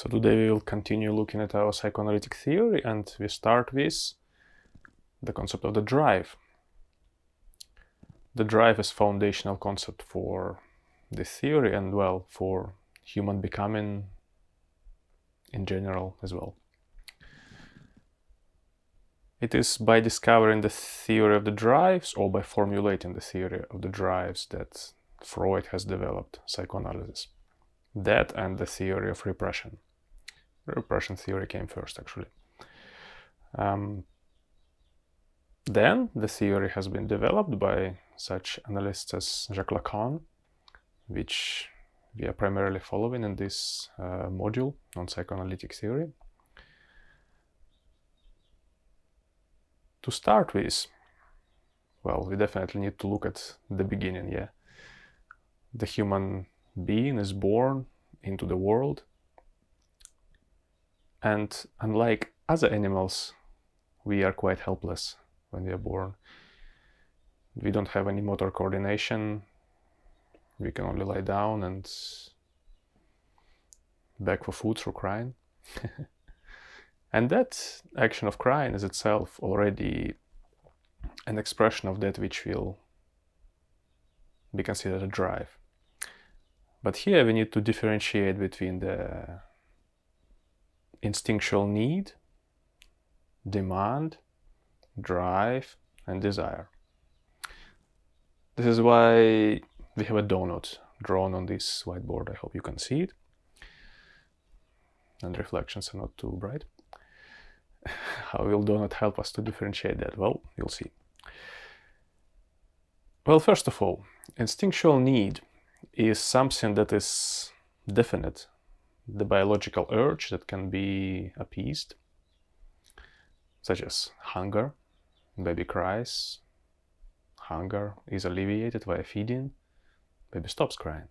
So today we will continue looking at our psychoanalytic theory, and we start with the concept of the drive. The drive is foundational concept for this theory and, well, for human becoming in general as well. It is by discovering the theory of the drives, or by formulating the theory of the drives, that Freud has developed psychoanalysis. That and the theory of repression. The repression theory came first, actually. Then the theory has been developed by such analysts as Jacques Lacan, which we are primarily following in this module on psychoanalytic theory. To start with, well, we definitely need to look at the beginning, yeah? The human being is born into the world, and unlike other animals, we are quite helpless when we are born. We don't have any motor coordination. We can only lie down and beg for food through crying. And that action of crying is itself already an expression of that which will be considered a drive. But here we need to differentiate between the instinctual need, demand, drive, and desire. This is why we have a donut drawn on this whiteboard. I hope you can see it. And the reflections are not too bright. How will donut help us to differentiate that? Well, you'll see. Well, first of all, instinctual need is something that is definite, the biological urge that can be appeased, such as hunger. Baby cries, hunger is alleviated via feeding, baby stops crying.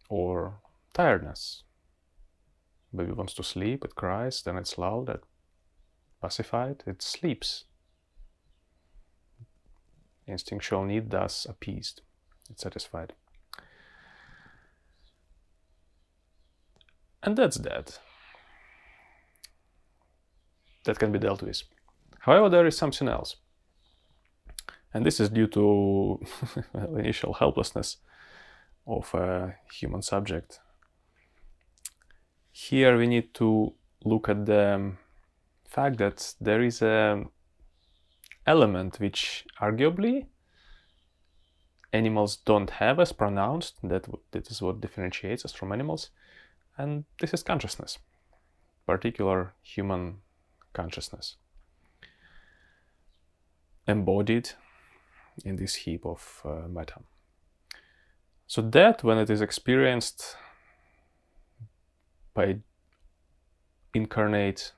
Or tiredness. Baby wants to sleep, it cries, then it's lulled, it pacified, it sleeps. Instinctual need thus appeased, it's satisfied. And that's that. That can be dealt with. However, there is something else. And this is due to initial helplessness of a human subject. Here we need to look at the fact that there is an element which arguably animals don't have as pronounced. That is what differentiates us from animals. And this is consciousness, particular human consciousness, embodied in this heap of matter. So that, when it is experienced by incarnate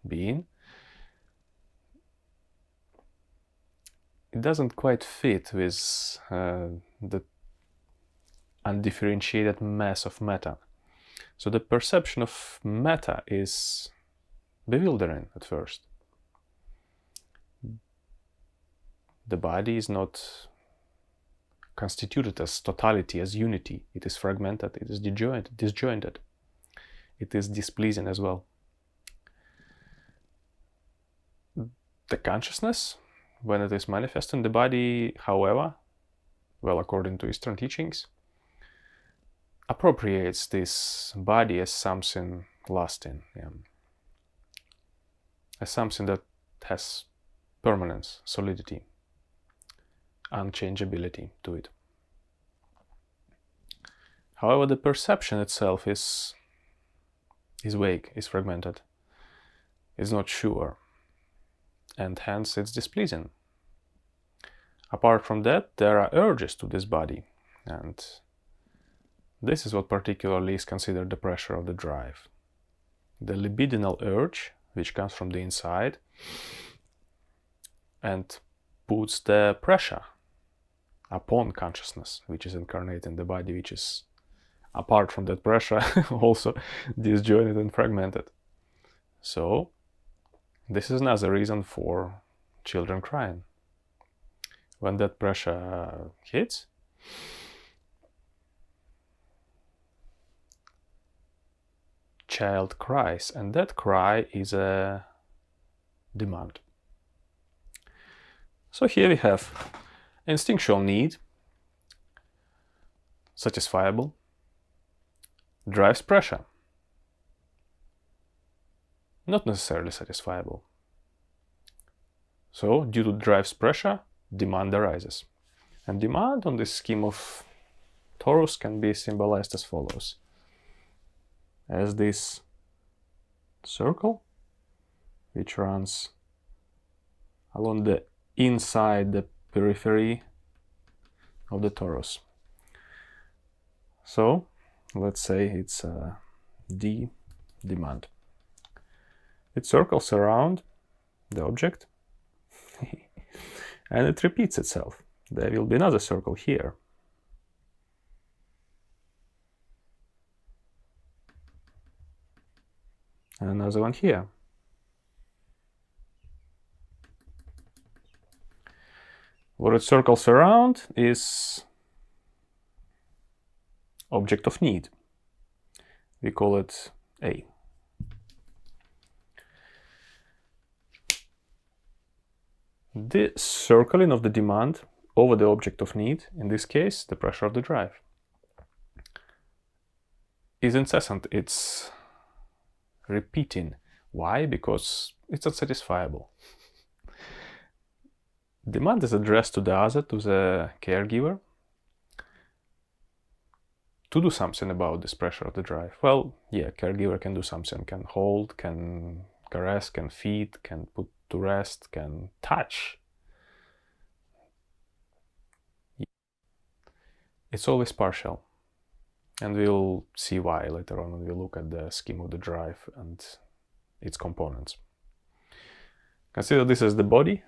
being, it doesn't quite fit with the undifferentiated mass of matter. So the perception of matter is bewildering at first. The body is not constituted as totality, as unity. It is fragmented, it is disjointed. It is displeasing as well. The consciousness, when it is manifest in the body, however, well, according to Eastern teachings, appropriates this body as something lasting, as something that has permanence, solidity, unchangeability to it. However, the perception itself is vague, is fragmented, is not sure, and hence it's displeasing. Apart from that, there are urges to this body, and this is what particularly is considered the pressure of the drive. The libidinal urge, which comes from the inside and puts the pressure upon consciousness, which is incarnate in the body, which is, apart from that pressure, also disjointed and fragmented. So this is another reason for children crying. When that pressure hits, child cries, and that cry is a demand. So here we have instinctual need, satisfiable, drives pressure, not necessarily satisfiable. So due to drives pressure, demand arises. And demand on this scheme of torus can be symbolized as follows. As this circle, which runs along the inside the periphery of the torus. So let's say it's D demand. It circles around the object and it repeats itself. There will be another circle here. And another one here. What it circles around is object of need. We call it A. The circling of the demand over the object of need, in this case, the pressure of the drive, is incessant. It's repeating. Why? Because it's unsatisfiable. Demand is addressed to the other, to the caregiver, to do something about this pressure of the drive. Well, yeah, caregiver can do something, can hold, can caress, can feed, can put to rest, can touch. It's always partial. And we'll see why later on when we look at the scheme of the drive and its components. Consider this as the body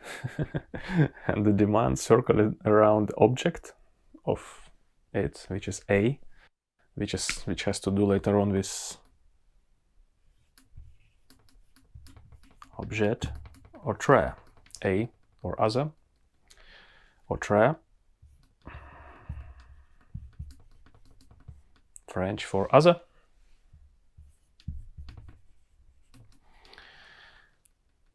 and the demand circling around the object of it, which is A, which has to do later on with object or tre, A or other, or tre, French for other.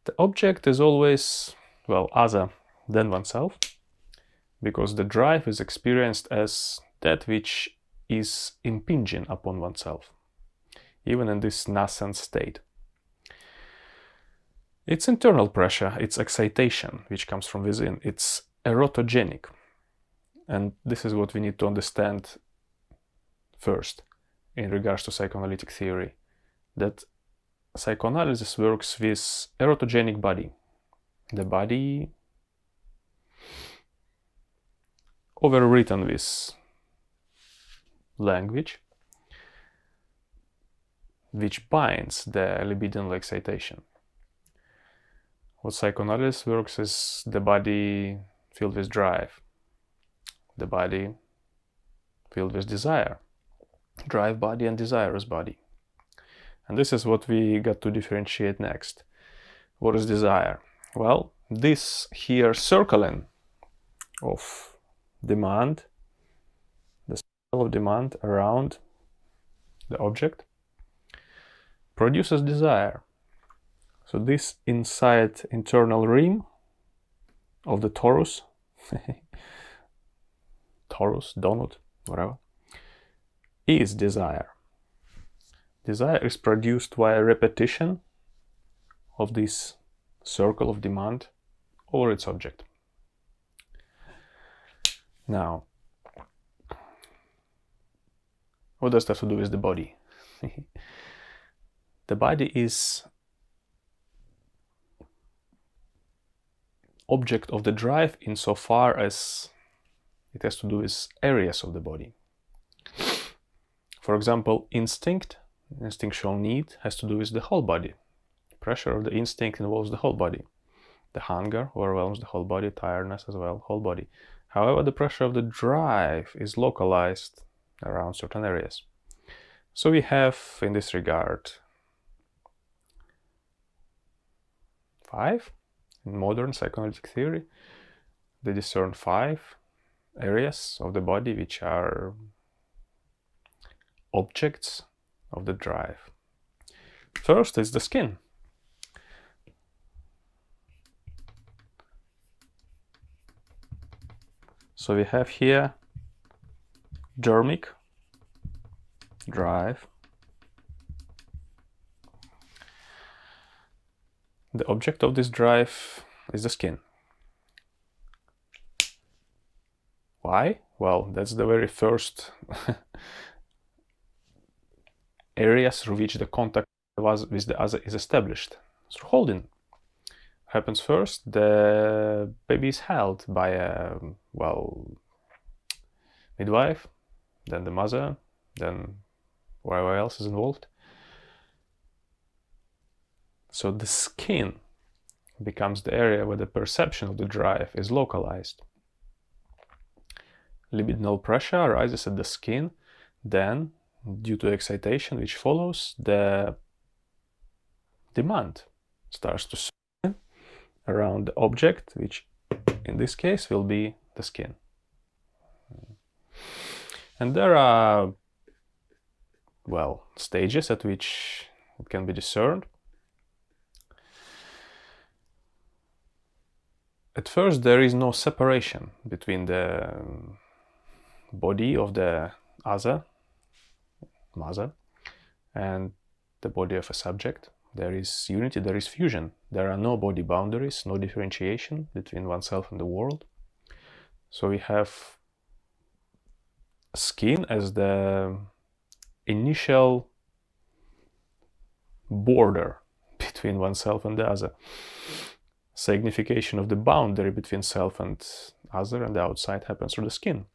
The object is always, well, other than oneself, because the drive is experienced as that which is impinging upon oneself, even in this nascent state. It's internal pressure, it's excitation, which comes from within. It's erotogenic. And this is what we need to understand first in regards to psychoanalytic theory, that psychoanalysis works with erotogenic body. The body overwritten with language, which binds the libidinal excitation. What psychoanalysis works is the body filled with drive, the body filled with desire, drive body and desirous body. And this is what we got to differentiate next. What is desire? Well, this here circling of demand, the circle of demand around the object, produces desire. So this inside internal rim of the torus, torus, donut, whatever, is desire. Desire is produced via repetition of this circle of demand over its object. Now, what does that have to do with the body? The body is object of the drive insofar as it has to do with areas of the body. For example, instinctual need has to do with the whole body. Pressure of the instinct involves the whole body. The hunger overwhelms the whole body, tiredness as well, whole body. However, the pressure of the drive is localized around certain areas. So we have, in this regard, 5. In modern psychoanalytic theory, they discern 5 areas of the body which are objects of the drive. First is the skin. So we have here dermic drive. The object of this drive is the skin. Why? Well, that's the very first area through which the contact with the other is established. Through holding. Happens first, the baby is held by a, well, midwife, then the mother, then whoever else is involved. So the skin becomes the area where the perception of the drive is localized. Libidinal pressure arises at the skin, then, due to excitation which follows, the demand starts to swim around the object, which in this case will be the skin. And there are, well, stages at which it can be discerned. At first, there is no separation between the body of the other, mother, and the body of a subject. There is unity, there is fusion. There are no body boundaries, no differentiation between oneself and the world. So we have skin as the initial border between oneself and the other. Signification of the boundary between self and other and the outside happens through the skin.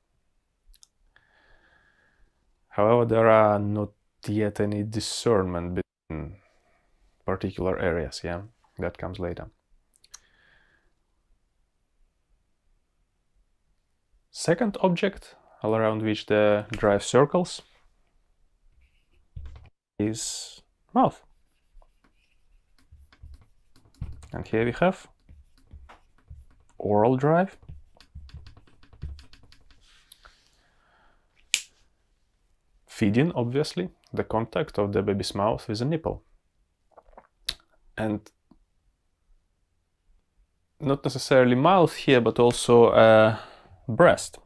However, there are not yet any discernment between particular areas, yeah, that comes later. Second object all around which the drive circles is mouth. And here we have oral drive, feeding, obviously, the contact of the baby's mouth with a nipple. And not necessarily mouth here, but also breast.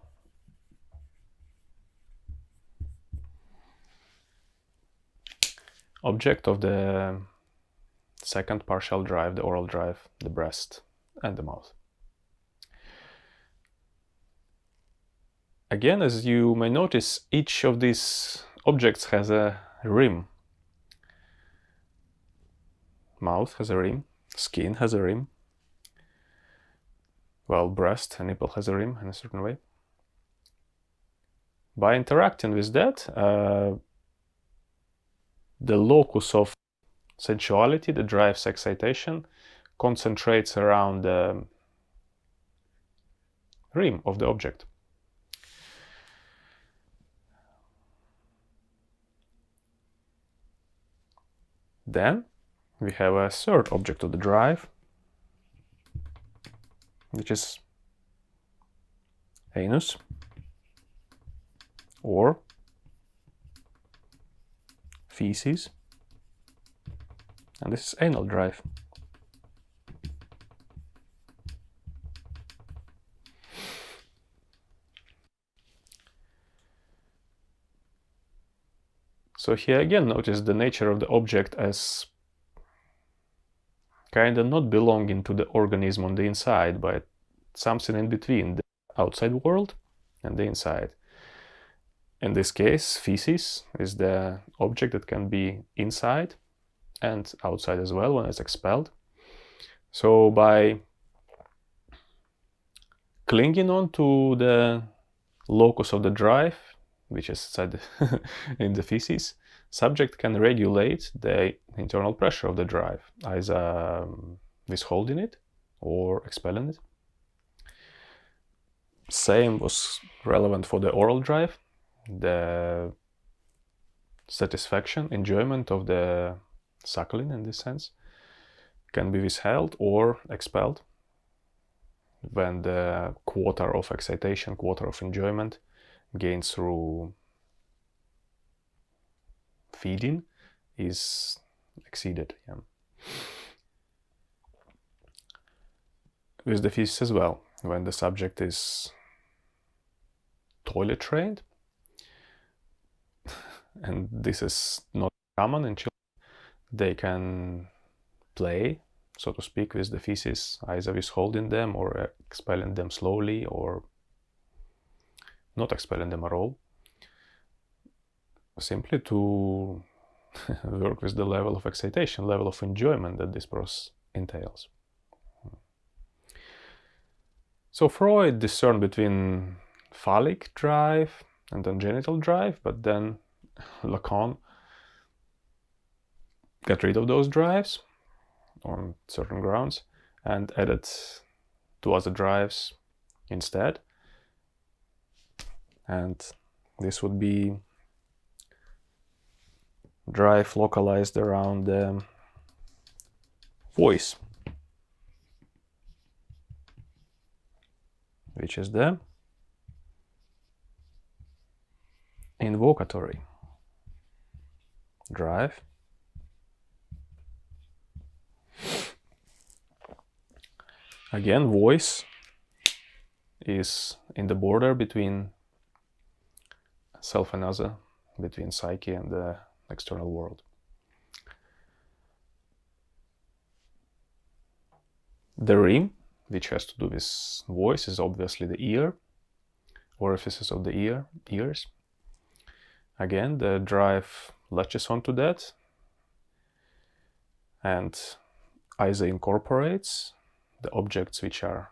Object of the second partial drive, the oral drive, the breast and the mouth. Again, as you may notice, each of these objects has a rim. Mouth has a rim, skin has a rim, well, breast and nipple has a rim in a certain way. By interacting with that, the locus of sensuality that drives excitation concentrates around the rim of the object. Then we have a third object of the drive, which is anus or feces, and this is anal drive. So here again, notice the nature of the object as kind of not belonging to the organism on the inside, but something in between the outside world and the inside. In this case, feces is the object that can be inside and outside as well when it's expelled. So by clinging on to the locus of the drive, which is said in the feces, subject can regulate the internal pressure of the drive, either withholding it or expelling it. Same was relevant for the oral drive. The satisfaction, enjoyment of the suckling in this sense can be withheld or expelled when the quarter of excitation, quarter of enjoyment gained through feeding is exceeded. Yeah. With the feces as well, when the subject is toilet trained, and this is not common in children, they can play, so to speak, with the feces, either with holding them or expelling them slowly or not expelling them at all, simply to work with the level of excitation, level of enjoyment that this process entails. So Freud discerned between phallic drive and then genital drive, but then Lacan got rid of those drives on certain grounds and added two other drives instead. And this would be drive localized around the voice, which is the invocatory drive. Again, voice is in the border between self and other, between psyche and the external world. The rim, which has to do with voice, is obviously the ear, orifices of the ears. Again, the drive latches onto that and either incorporates the objects which are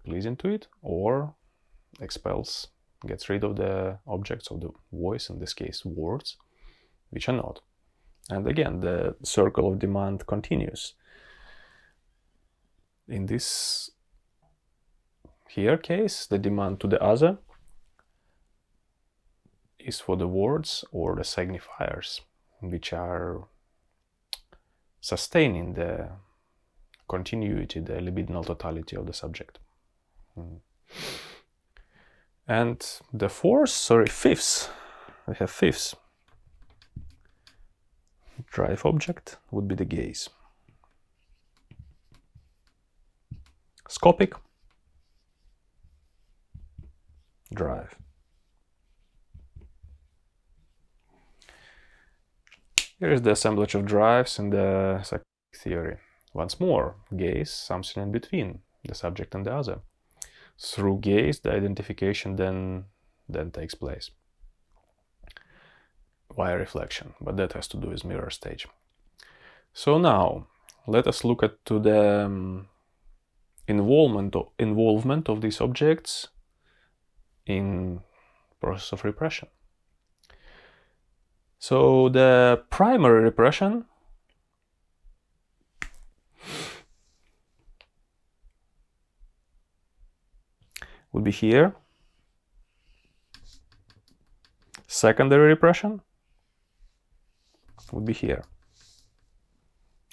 pleasing to it, or expels, gets rid of the objects of the voice, in this case words, which are not. And again, the circle of demand continues. In this here case, the demand to the other is for the words or the signifiers, which are sustaining the continuity, the libidinal totality of the subject. And the fifth, we have fifth drive object would be the gaze. Scopic drive. Here is the assemblage of drives in the psychoanalytic theory. Once more, gaze, something in between the subject and the other. Through gaze, the identification then takes place via reflection, but that has to do with mirror stage. So now, let us look at to the involvement of these objects in process of repression. So the primary repression would be here. Secondary repression would be here.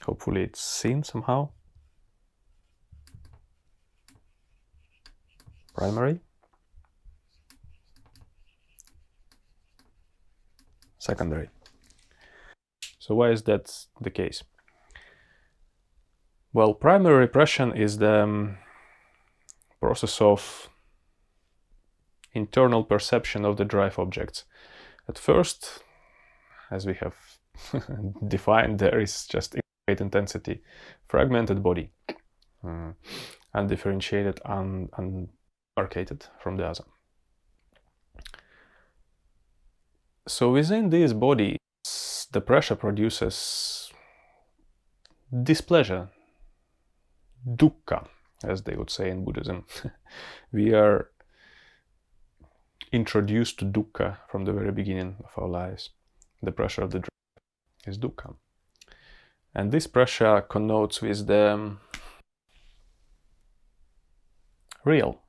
Hopefully it's seen somehow. Primary. Secondary. So why is that the case? Well, primary repression is the process of internal perception of the drive objects. At first, as we have defined, there is just great intensity, fragmented body, undifferentiated, undemarcated from the other. So within these bodies, the pressure produces displeasure, dukkha, as they would say in Buddhism. We are introduced to dukkha from the very beginning of our lives. The pressure of the drive is dukkha. And this pressure connotes with the real.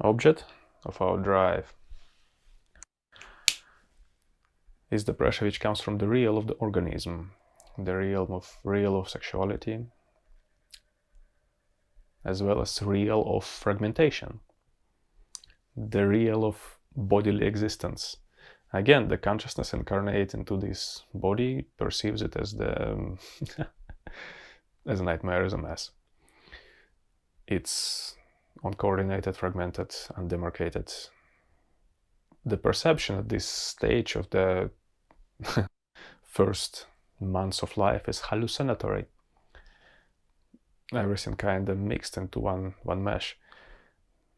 Object of our drive is the pressure which comes from the real of the organism, the real of sexuality, as well as real of fragmentation, the real of bodily existence. Again, the consciousness incarnate into this body perceives it as the as a nightmare, as a mess. It's uncoordinated, fragmented, undemarcated. The perception at this stage of the first months of life is hallucinatory. Everything kind of mixed into one mesh.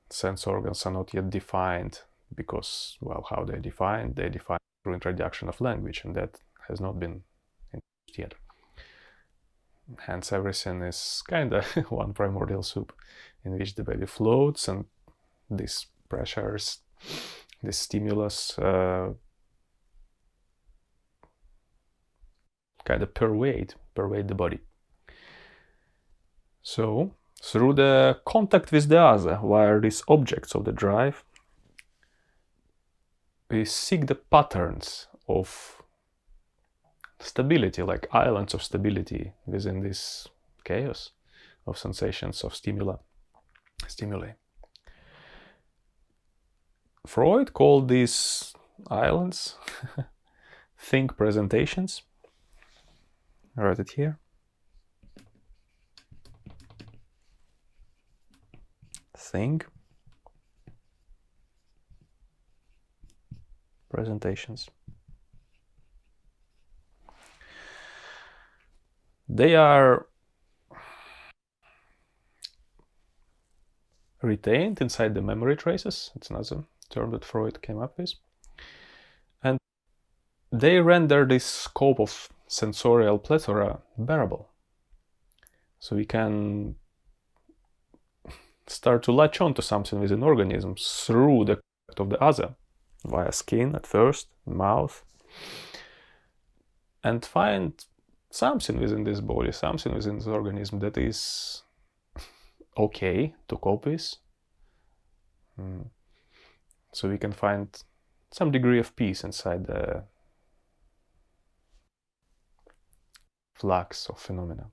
Sense organs are not yet defined because, well, how they define through introduction of language, and that has not been introduced yet. Hence, everything is kind of one primordial soup in which the body floats, and these pressures, this stimulus kind of pervade the body. So, through the contact with the other, via these objects of the drive, we seek the patterns of stability, like islands of stability within this chaos of sensations, of stimuli. Freud called these islands think presentations. I write it here. Think presentations. They are retained inside the memory traces. It's another term that Freud came up with. And they render this scope of sensorial plethora bearable. So we can start to latch on to something within organism through the contact of the other, via skin at first, mouth, and find something within this body, something within this organism that is okay to cope with. So we can find some degree of peace inside the flux of phenomena.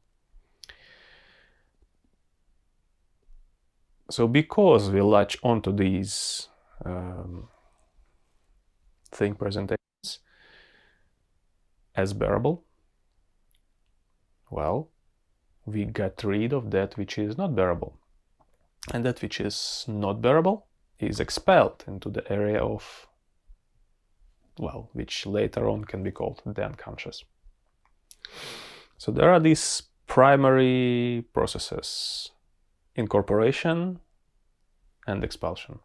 So because we latch onto these thing presentations as bearable, well, we get rid of that which is not bearable. And that which is not bearable is expelled into the area of, well, which later on can be called the unconscious. So there are these primary processes: incorporation and expulsion.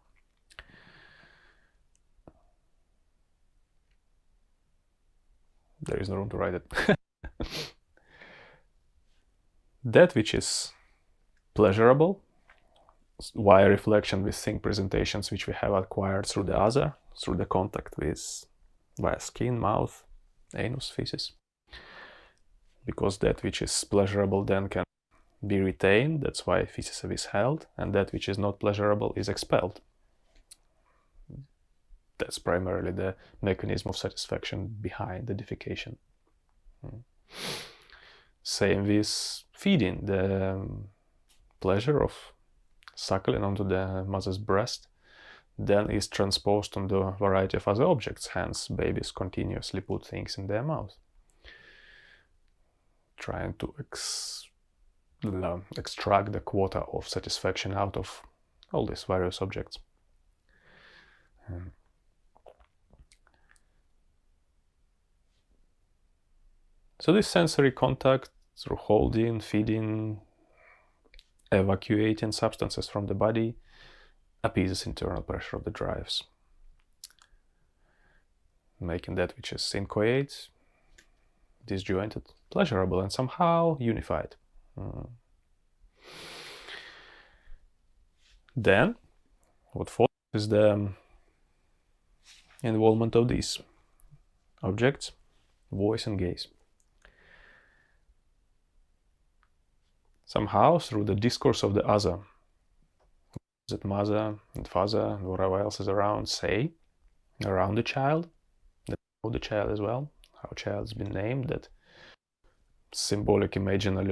There is no room to write it. That which is pleasurable, via reflection with think presentations which we have acquired through the other, through the contact with via skin, mouth, anus, feces. Because that which is pleasurable then can be retained, that's why feces is held, and that which is not pleasurable is expelled. That's primarily the mechanism of satisfaction behind the defecation. Same with feeding. The pleasure of suckling onto the mother's breast then is transposed on the variety of other objects. Hence, babies continuously put things in their mouth, trying to extract the quota of satisfaction out of all these various objects. So this sensory contact through holding, feeding, evacuating substances from the body appeases internal pressure of the drives, making that which is inchoate, disjointed, pleasurable, and somehow unified. Then, what follows is the involvement of these objects, voice and gaze. Somehow, through the discourse of the other, that mother and father and whatever else is around say around the child, the child as well, how child's been named, that symbolic imaginary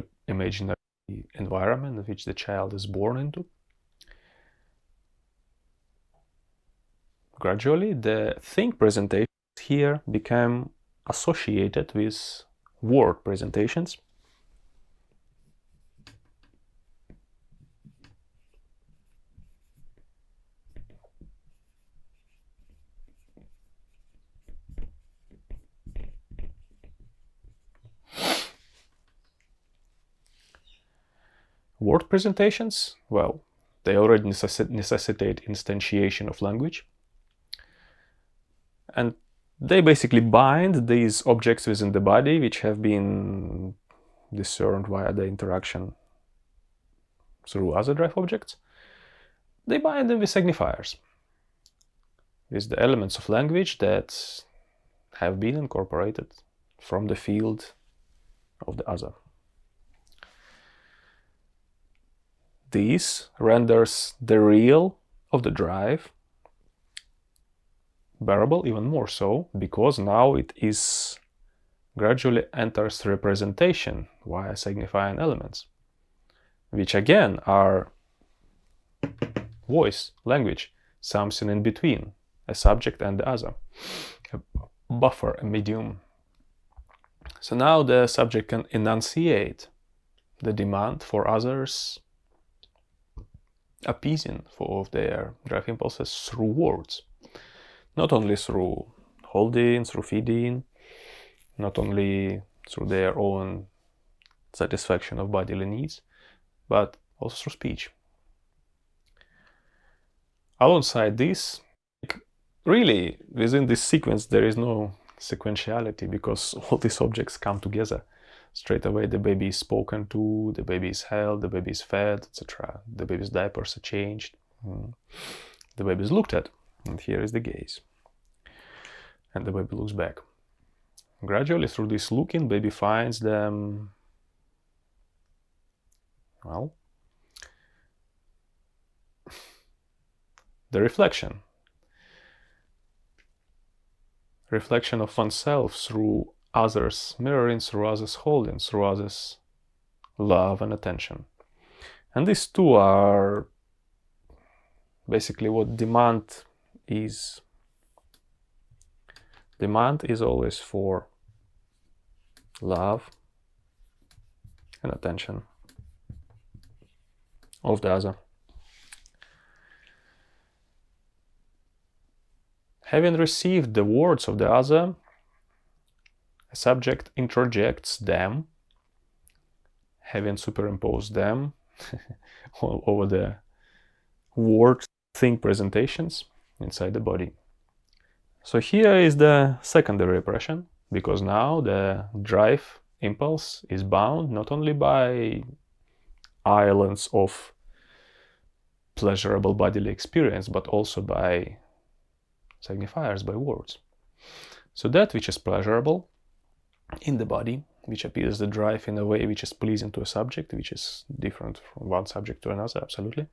environment in which the child is born into. Gradually, the think presentation here became associated with word presentations. Word presentations, well, they already necessitate instantiation of language. And they basically bind these objects within the body, which have been discerned via the interaction through other drive objects. They bind them with signifiers, with the elements of language that have been incorporated from the field of the other. This renders the real of the drive bearable, even more so, because now it is gradually enters representation via signifying elements, which again are voice, language, something in between, a subject and the other, a buffer, a medium. So now the subject can enunciate the demand for others' appeasing of their drive impulses through words. Not only through holding, through feeding, not only through their own satisfaction of bodily needs, but also through speech. Alongside this, really, within this sequence, there is no sequentiality because all these objects come together. Straight away, the baby is spoken to, the baby is held, the baby is fed, etc. The baby's diapers are changed, the baby is looked at, and here is the gaze. And the baby looks back. Gradually, through this looking, baby finds them, well, the reflection of oneself through others' mirroring, through others' holding, through others' love and attention. And these two are basically what demand is. Demand is always for love and attention of the other. Having received the words of the other, a subject introjects them, having superimposed them over the word thing presentations inside the body. So here is the secondary repression, because now the drive impulse is bound not only by islands of pleasurable bodily experience, but also by signifiers, by words. So that which is pleasurable in the body, which appears the drive in a way which is pleasing to a subject, which is different from one subject to another, absolutely.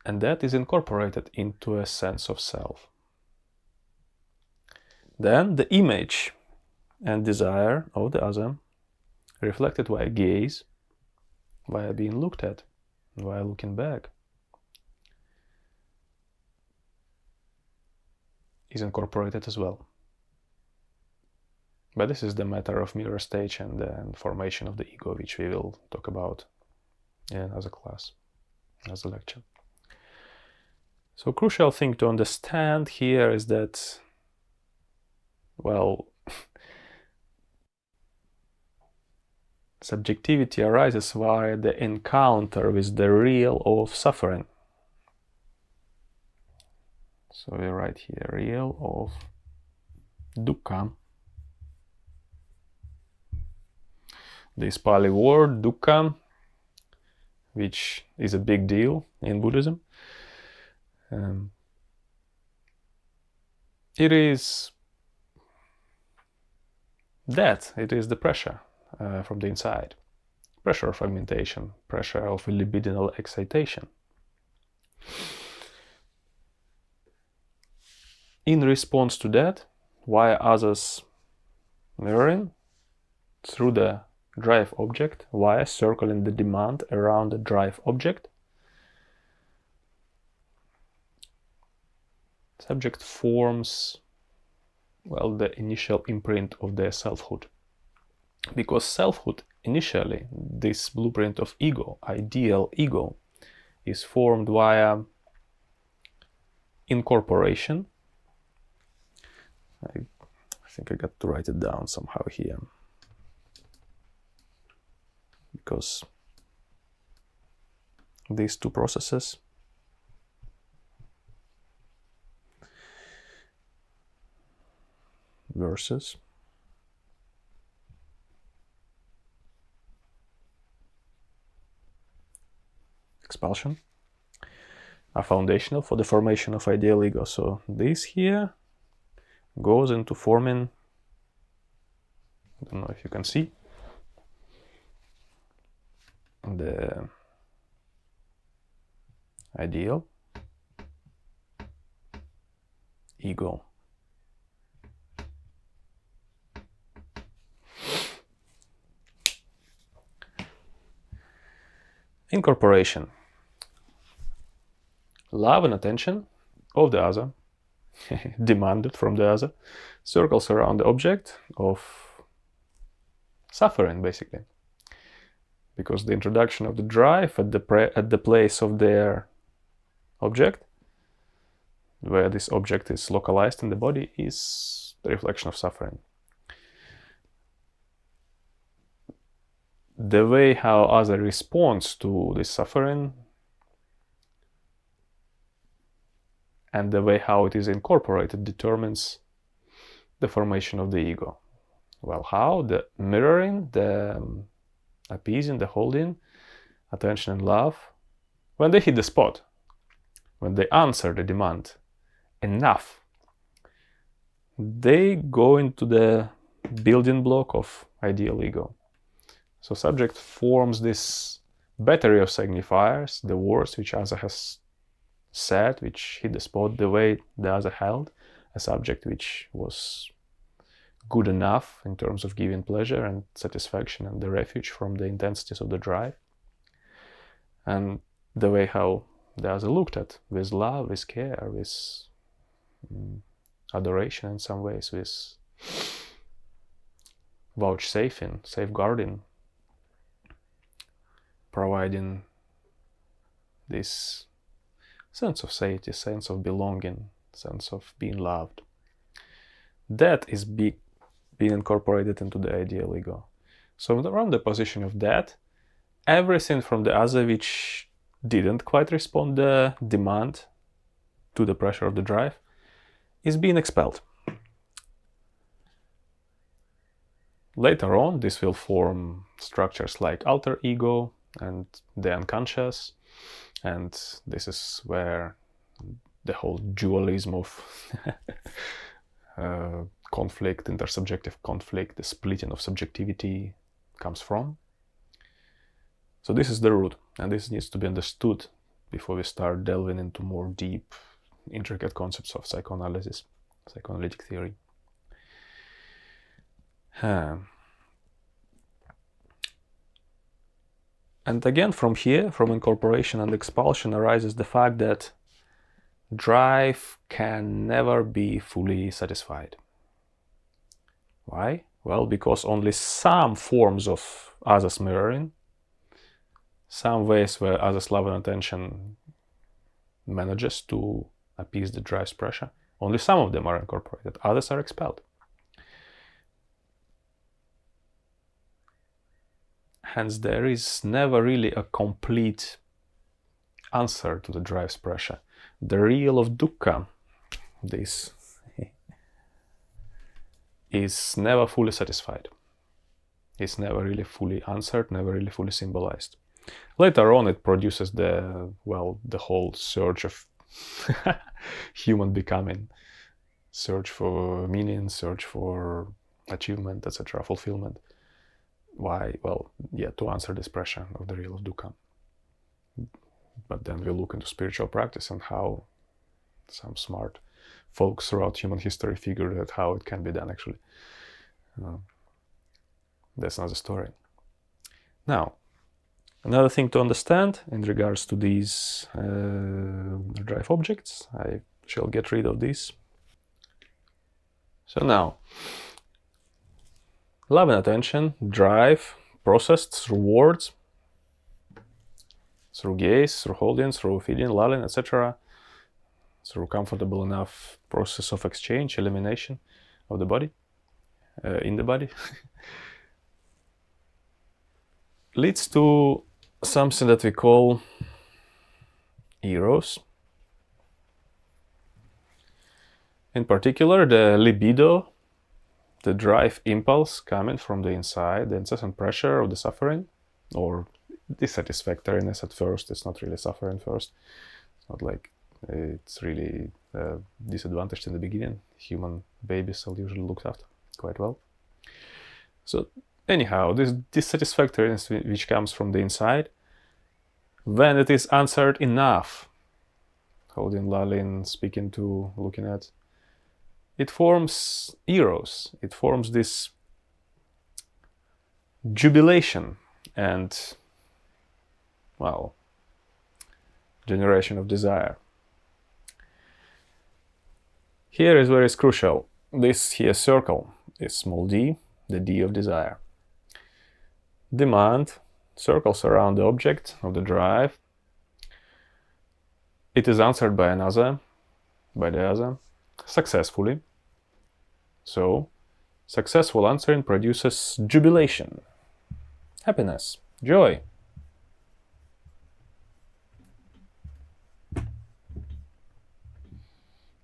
And that is incorporated into a sense of self. Then the image and desire of the other, reflected via gaze, via being looked at, via looking back, is incorporated as well. But this is the matter of mirror stage and the formation of the ego, which we will talk about in another class, as a lecture. So crucial thing to understand here is that, well, subjectivity arises via the encounter with the real of suffering. So we write here real of dukkha. This Pali word dukkha, which is a big deal in Buddhism, it is that, it is the pressure from the inside, pressure of fragmentation, pressure of libidinal excitation. In response to that, via others' mirroring, through the drive object, via circling the demand around the drive object, subject forms, well, the initial imprint of their selfhood. Because selfhood, initially, this blueprint of ego, ideal ego, is formed via incorporation. I think I got to write it down somehow here, because these two processes versus expulsion are foundational for the formation of ideal ego. So this here goes into forming, I don't know if you can see, the ideal ego. Incorporation. Love and attention of the other, demanded from the other, circles around the object of suffering, basically. Because the introduction of the drive at the place of their object, where this object is localized in the body, is the reflection of suffering. The way how other responds to this suffering and the way how it is incorporated determines the formation of the ego. Well, how? The mirroring, the appeasing, the holding, attention and love, when they hit the spot, when they answer the demand enough, they go into the building block of ideal ego. So subject forms this battery of signifiers, the words which other has said, which hit the spot the way the other held, a subject which was good enough in terms of giving pleasure and satisfaction and the refuge from the intensities of the drive, and the way how the other looked at, with love, with care, with adoration in some ways, with vouchsafing, safeguarding, providing this sense of safety, sense of belonging, sense of being loved. That is being incorporated into the ideal ego. So around the position of that, everything from the other which didn't quite respond the demand to the pressure of the drive is being expelled. Later on, this will form structures like alter ego and the unconscious, and this is where the whole dualism of conflict, intersubjective conflict, the splitting of subjectivity comes from. So this is the root, and this needs to be understood before we start delving into more deep, intricate concepts of psychoanalysis, psychoanalytic theory. And again, from here, from incorporation and expulsion, arises the fact that drive can never be fully satisfied. Why? Well, because only some forms of others mirroring, some ways where others' love and attention manages to appease the drive's pressure, only some of them are incorporated, others are expelled. Hence, there is never really a complete answer to the drive's pressure. The real of dukkha, this, is never fully satisfied. It's never really fully answered, never really fully symbolized. Later on, it produces the whole search of human becoming, search for meaning, search for achievement, etc., fulfillment. Why? Well, yeah, to answer this pressure of the real of dukkha. But then we look into spiritual practice and how some smart folks throughout human history figured out how it can be done, actually. That's another story. Now, another thing to understand in regards to these drive objects, I Shall get rid of this. So now, love and attention, drive, processed through words, through gaze, through holding, through feeding, lulling, etc., through comfortable enough process of exchange, elimination of the body, in the body, leads to something that we call eros. In particular, the libido, the drive impulse coming from the inside, the incessant pressure of the suffering, or dissatisfactoriness at first. It's not really suffering first. It's not like it's really disadvantaged in the beginning. Human babies are usually looked after quite well. So anyhow, this dissatisfactoriness which comes from the inside, when it is answered enough, holding, lulling, speaking to, looking at, it forms eros. It forms this jubilation and, well, generation of desire. Here is where it's crucial. This here circle is small d, the d of desire. Demand circles around the object of the drive. It is answered by another, by the other, successfully. So, successful answering produces jubilation, happiness, joy.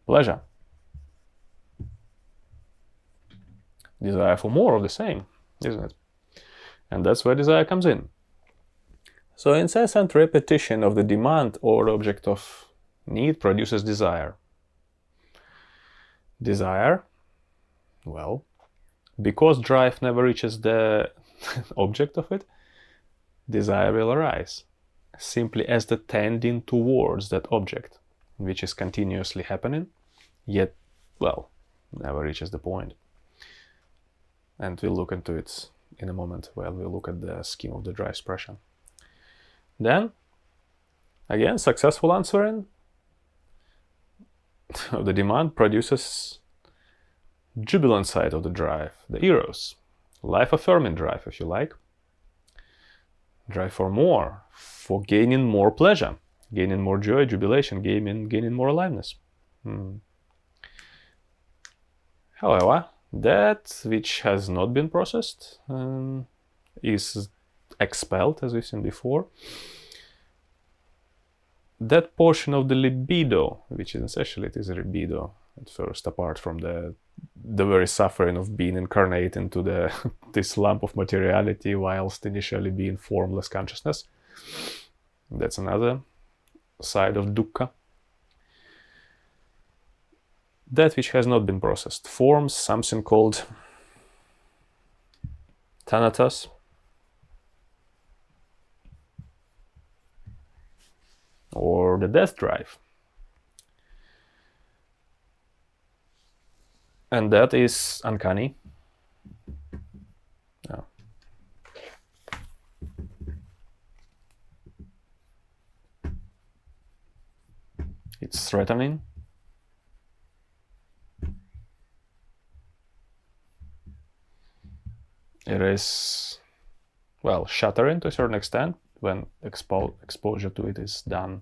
Pleasure. Desire for more of the same, isn't it? And that's where desire comes in. So incessant repetition of the demand or object of need produces desire. Desire, well, because drive never reaches the object of it, desire will arise simply as the tending towards that object, which is continuously happening, yet, well, never reaches the point. And we'll look into it in a moment while we look at the scheme of the drive expression. Then, again, successful answering of the demand produces jubilant side of the drive, the eros, life-affirming drive, if you like. Drive for more, for gaining more pleasure, gaining more joy, jubilation, gaining more aliveness. However, that which has not been processed is expelled, as we've seen before. That portion of the libido, which is essentially it is a libido at first, apart from the very suffering of being incarnate into this lump of materiality whilst initially being formless consciousness. That's another side of dukkha. That which has not been processed forms something called thanatos, or the death drive. And that is uncanny. Yeah. It's threatening. It is, well, shattering to a certain extent when exposure to it is done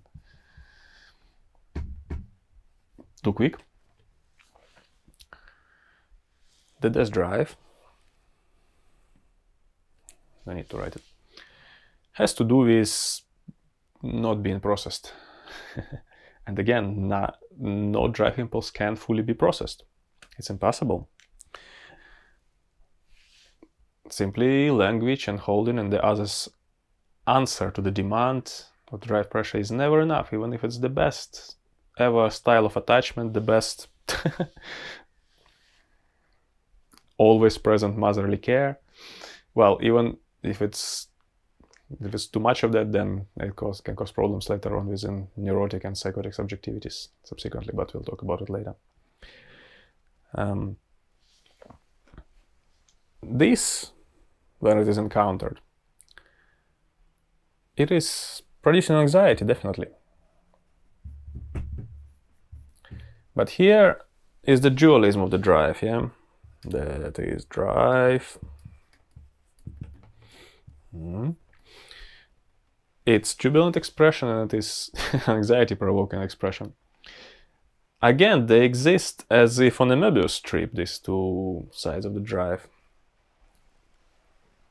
too quick. The death drive, I need to write it, has to do with not being processed. And again, no drive impulse can fully be processed. It's impossible. Simply language and holding and the other's answer to the demand of drive pressure is never enough, even if it's the best ever style of attachment, the best always present motherly care. Well, even if it's too much of that, then it can cause problems later on within neurotic and psychotic subjectivities subsequently, but we'll talk about it later. This, when it is encountered, it is producing anxiety, definitely. But here is the dualism of the drive, yeah? That is drive. It's jubilant expression and it is anxiety-provoking expression. Again, they exist as if on a Möbius strip, these two sides of the drive.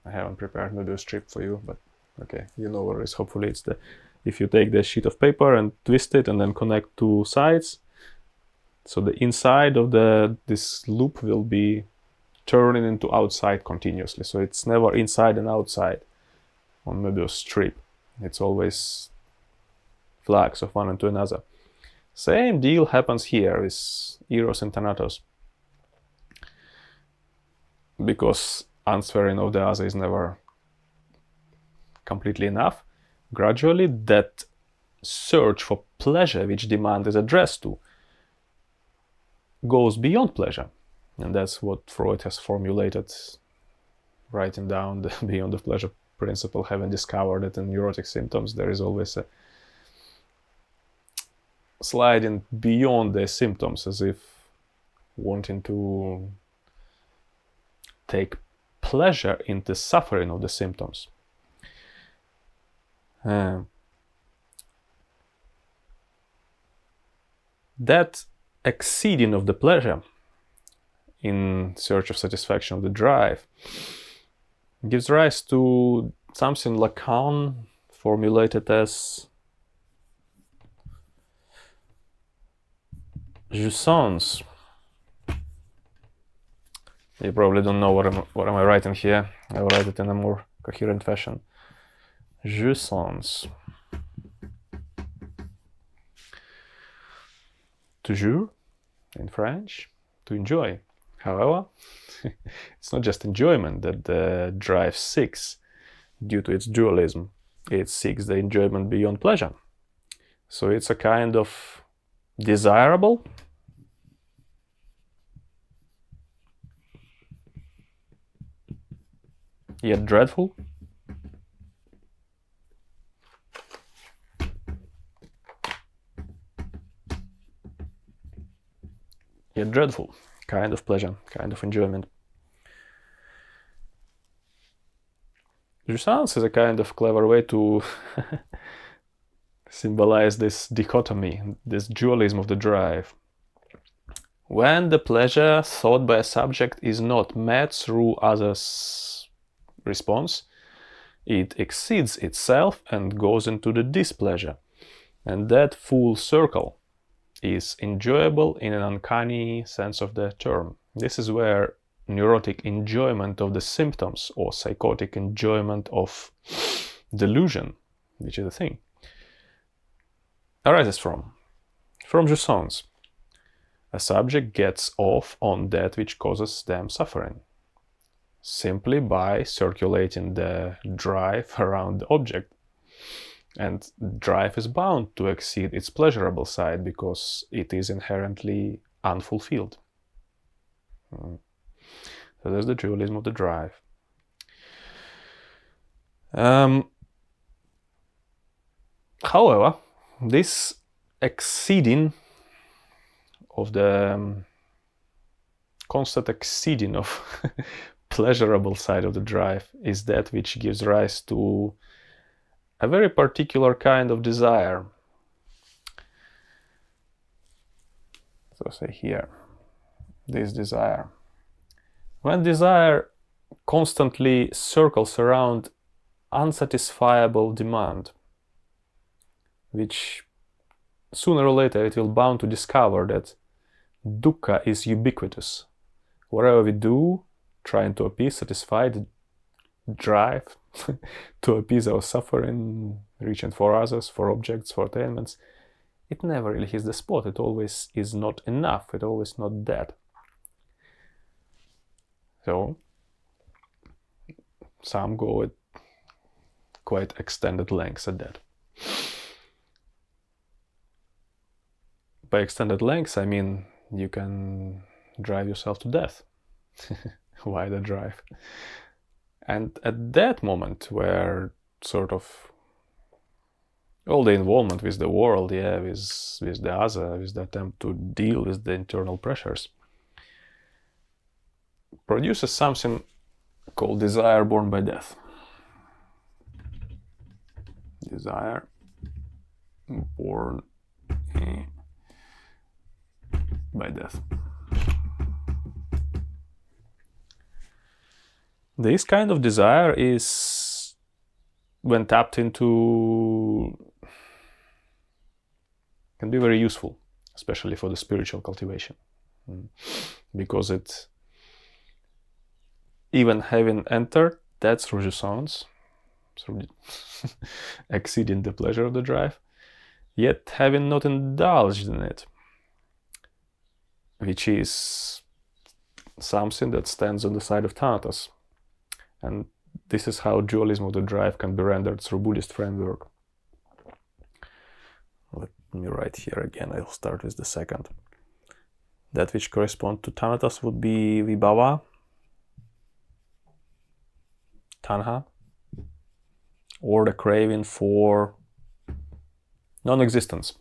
I haven't prepared Möbius strip for you, but okay, you know where it is. Hopefully it's if you take the sheet of paper and twist it and then connect two sides, so the inside of this loop will be turning into outside continuously. So it's never inside and outside on Möbius strip. It's always flux of one into another. Same deal happens here with Eros and Thanatos. Because answering of the other is never completely enough, gradually that search for pleasure which demand is addressed to goes beyond pleasure. And that's what Freud has formulated, writing down the beyond the pleasure principle, having discovered that in neurotic symptoms there is always a sliding beyond the symptoms, as if wanting to take pleasure in the suffering of the symptoms. That exceeding of the pleasure in search of satisfaction of the drive gives rise to something Lacan formulated as jouissance. You probably don't know what am I writing here. I will write it in a more coherent fashion. Jouissance. To jour, in French, to enjoy. However, it's not just enjoyment that the drive seeks due to its dualism. It seeks the enjoyment beyond pleasure. So it's a kind of desirable, yet dreadful, kind of pleasure, kind of enjoyment. Jouissance is a kind of clever way to symbolize this dichotomy, this dualism of the drive. When the pleasure sought by a subject is not met through others' response, it exceeds itself and goes into the displeasure. And that full circle is enjoyable in an uncanny sense of the term. This is where neurotic enjoyment of the symptoms or psychotic enjoyment of delusion, which is a thing, arises from jouissance. A subject gets off on that which causes them suffering, simply by circulating the drive around the object. And drive is bound to exceed its pleasurable side because it is inherently unfulfilled. So there's the dualism of the drive. However, this exceeding of the constant exceeding of pleasurable side of the drive is that which gives rise to a very particular kind of desire. So say here, this desire. When desire constantly circles around unsatisfiable demand, which sooner or later it will bound to discover that dukkha is ubiquitous. Whatever we do, trying to appease, satisfy the drive to appease our suffering, reaching for others, for objects, for attainments, it never really hits the spot. It always is not enough. It always not that. So some go at quite extended lengths at that. By extended lengths, I mean you can drive yourself to death. Why the drive? And at that moment where sort of all the involvement with the world, yeah, with the other, with the attempt to deal with the internal pressures, produces something called desire born by death. Desire born by death. This kind of desire is, when tapped into, can be very useful, especially for the spiritual cultivation, because it, even having entered that through the sounds, through exceeding the pleasure of the drive, yet having not indulged in it, which is something that stands on the side of Thanatos. And this is how dualism of the drive can be rendered through Buddhist framework. Let me write here again, I'll start with the second. That which corresponds to Thanatos would be Vibhava, Tanha, or the craving for non-existence.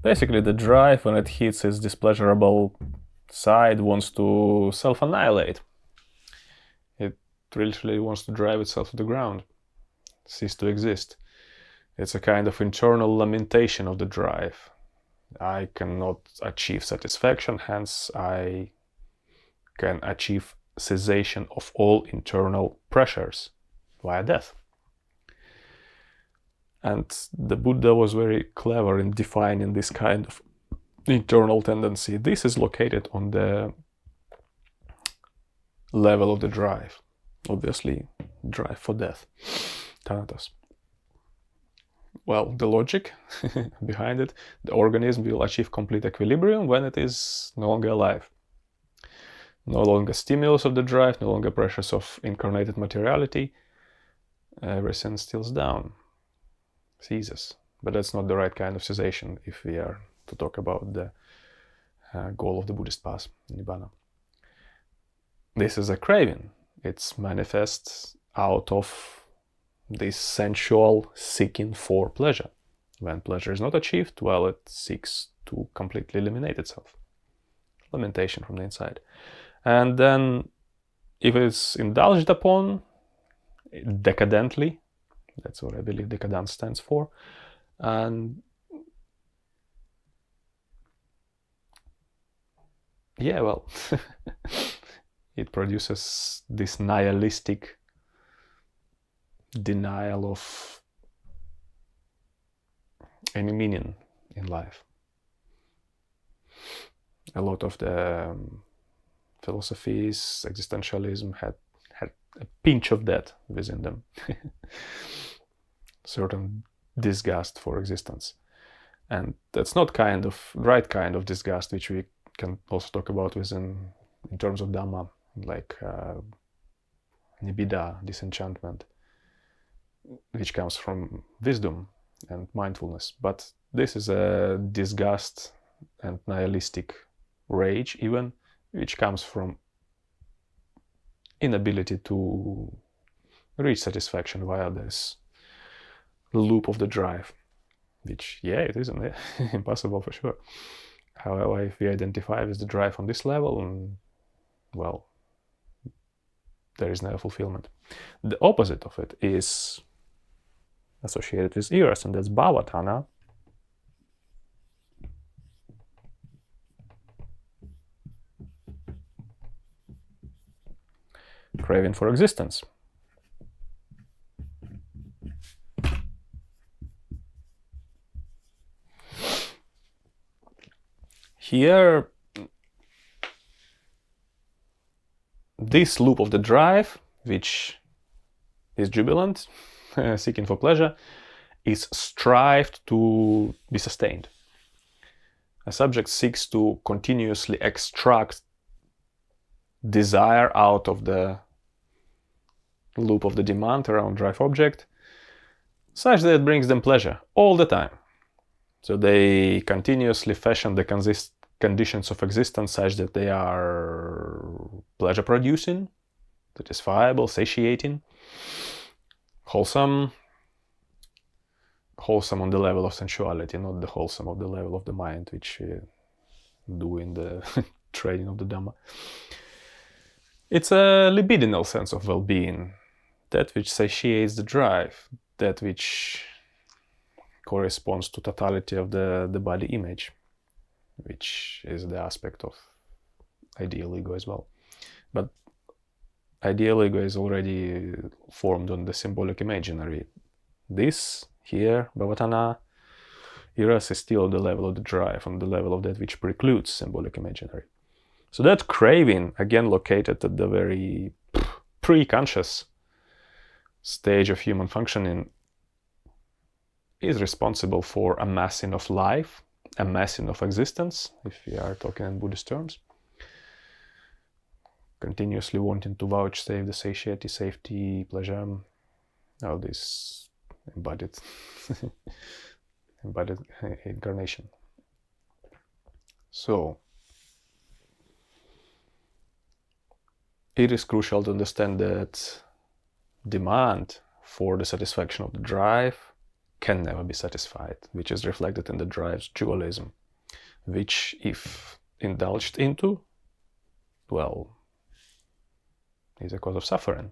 Basically, the drive, when it hits its displeasurable side, wants to self-annihilate. It literally wants to drive itself to the ground, cease to exist. It's a kind of internal lamentation of the drive. I cannot achieve satisfaction, hence I can achieve cessation of all internal pressures via death. And the Buddha was very clever in defining this kind of internal tendency. This is located on the level of the drive. Obviously, drive for death, Thanatos. Well, the logic behind it, the organism will achieve complete equilibrium when it is no longer alive. No longer stimulus of the drive, no longer pressures of incarnated materiality. Everything stills down, ceases. But that's not the right kind of cessation if we are to talk about the goal of the Buddhist path, Nibbana. This is a craving. It's manifests out of this sensual seeking for pleasure. When pleasure is not achieved, well, it seeks to completely eliminate itself. Lamentation from the inside. And then, if it's indulged upon decadently, that's what I believe decadence stands for, and yeah, well, it produces this nihilistic denial of any meaning in life. A lot of the philosophies, existentialism had a pinch of that within them. Certain disgust for existence. And that's not kind of right kind of disgust, which we can also talk about within in terms of Dhamma, like nibbida, disenchantment, which comes from wisdom and mindfulness. But this is a disgust and nihilistic rage even, which comes from inability to reach satisfaction via this loop of the drive, which, yeah, it isn't impossible for sure. However, if we identify with the drive on this level, well, there is no fulfillment. The opposite of it is associated with eros, and that's bhavatana. Craving for existence. Here, this loop of the drive, which is jubilant, seeking for pleasure, is strived to be sustained. A subject seeks to continuously extract desire out of the loop of the demand around drive object, such that it brings them pleasure all the time. So they continuously fashion the conditions of existence such that they are pleasure producing satisfiable, satiating, wholesome on the level of sensuality, not the wholesome of the level of the mind, which we do in the training of the Dhamma. It's a libidinal sense of well-being, that which satiates the drive, that which corresponds to totality of the body image, which is the aspect of ideal ego as well. But ideal ego is already formed on the symbolic imaginary. This here, Bhavatana, Eros is still on the level of the drive, on the level of that which precludes symbolic imaginary. So that craving, again located at the very pre-conscious stage of human functioning, is responsible for amassing of life, amassing of existence, if we are talking in Buddhist terms. Continuously wanting to vouchsafe the satiety, safety, pleasure, all this embodied incarnation. So it is crucial to understand that demand for the satisfaction of the drive can never be satisfied, which is reflected in the drive's dualism, which, if indulged into, well, is a cause of suffering.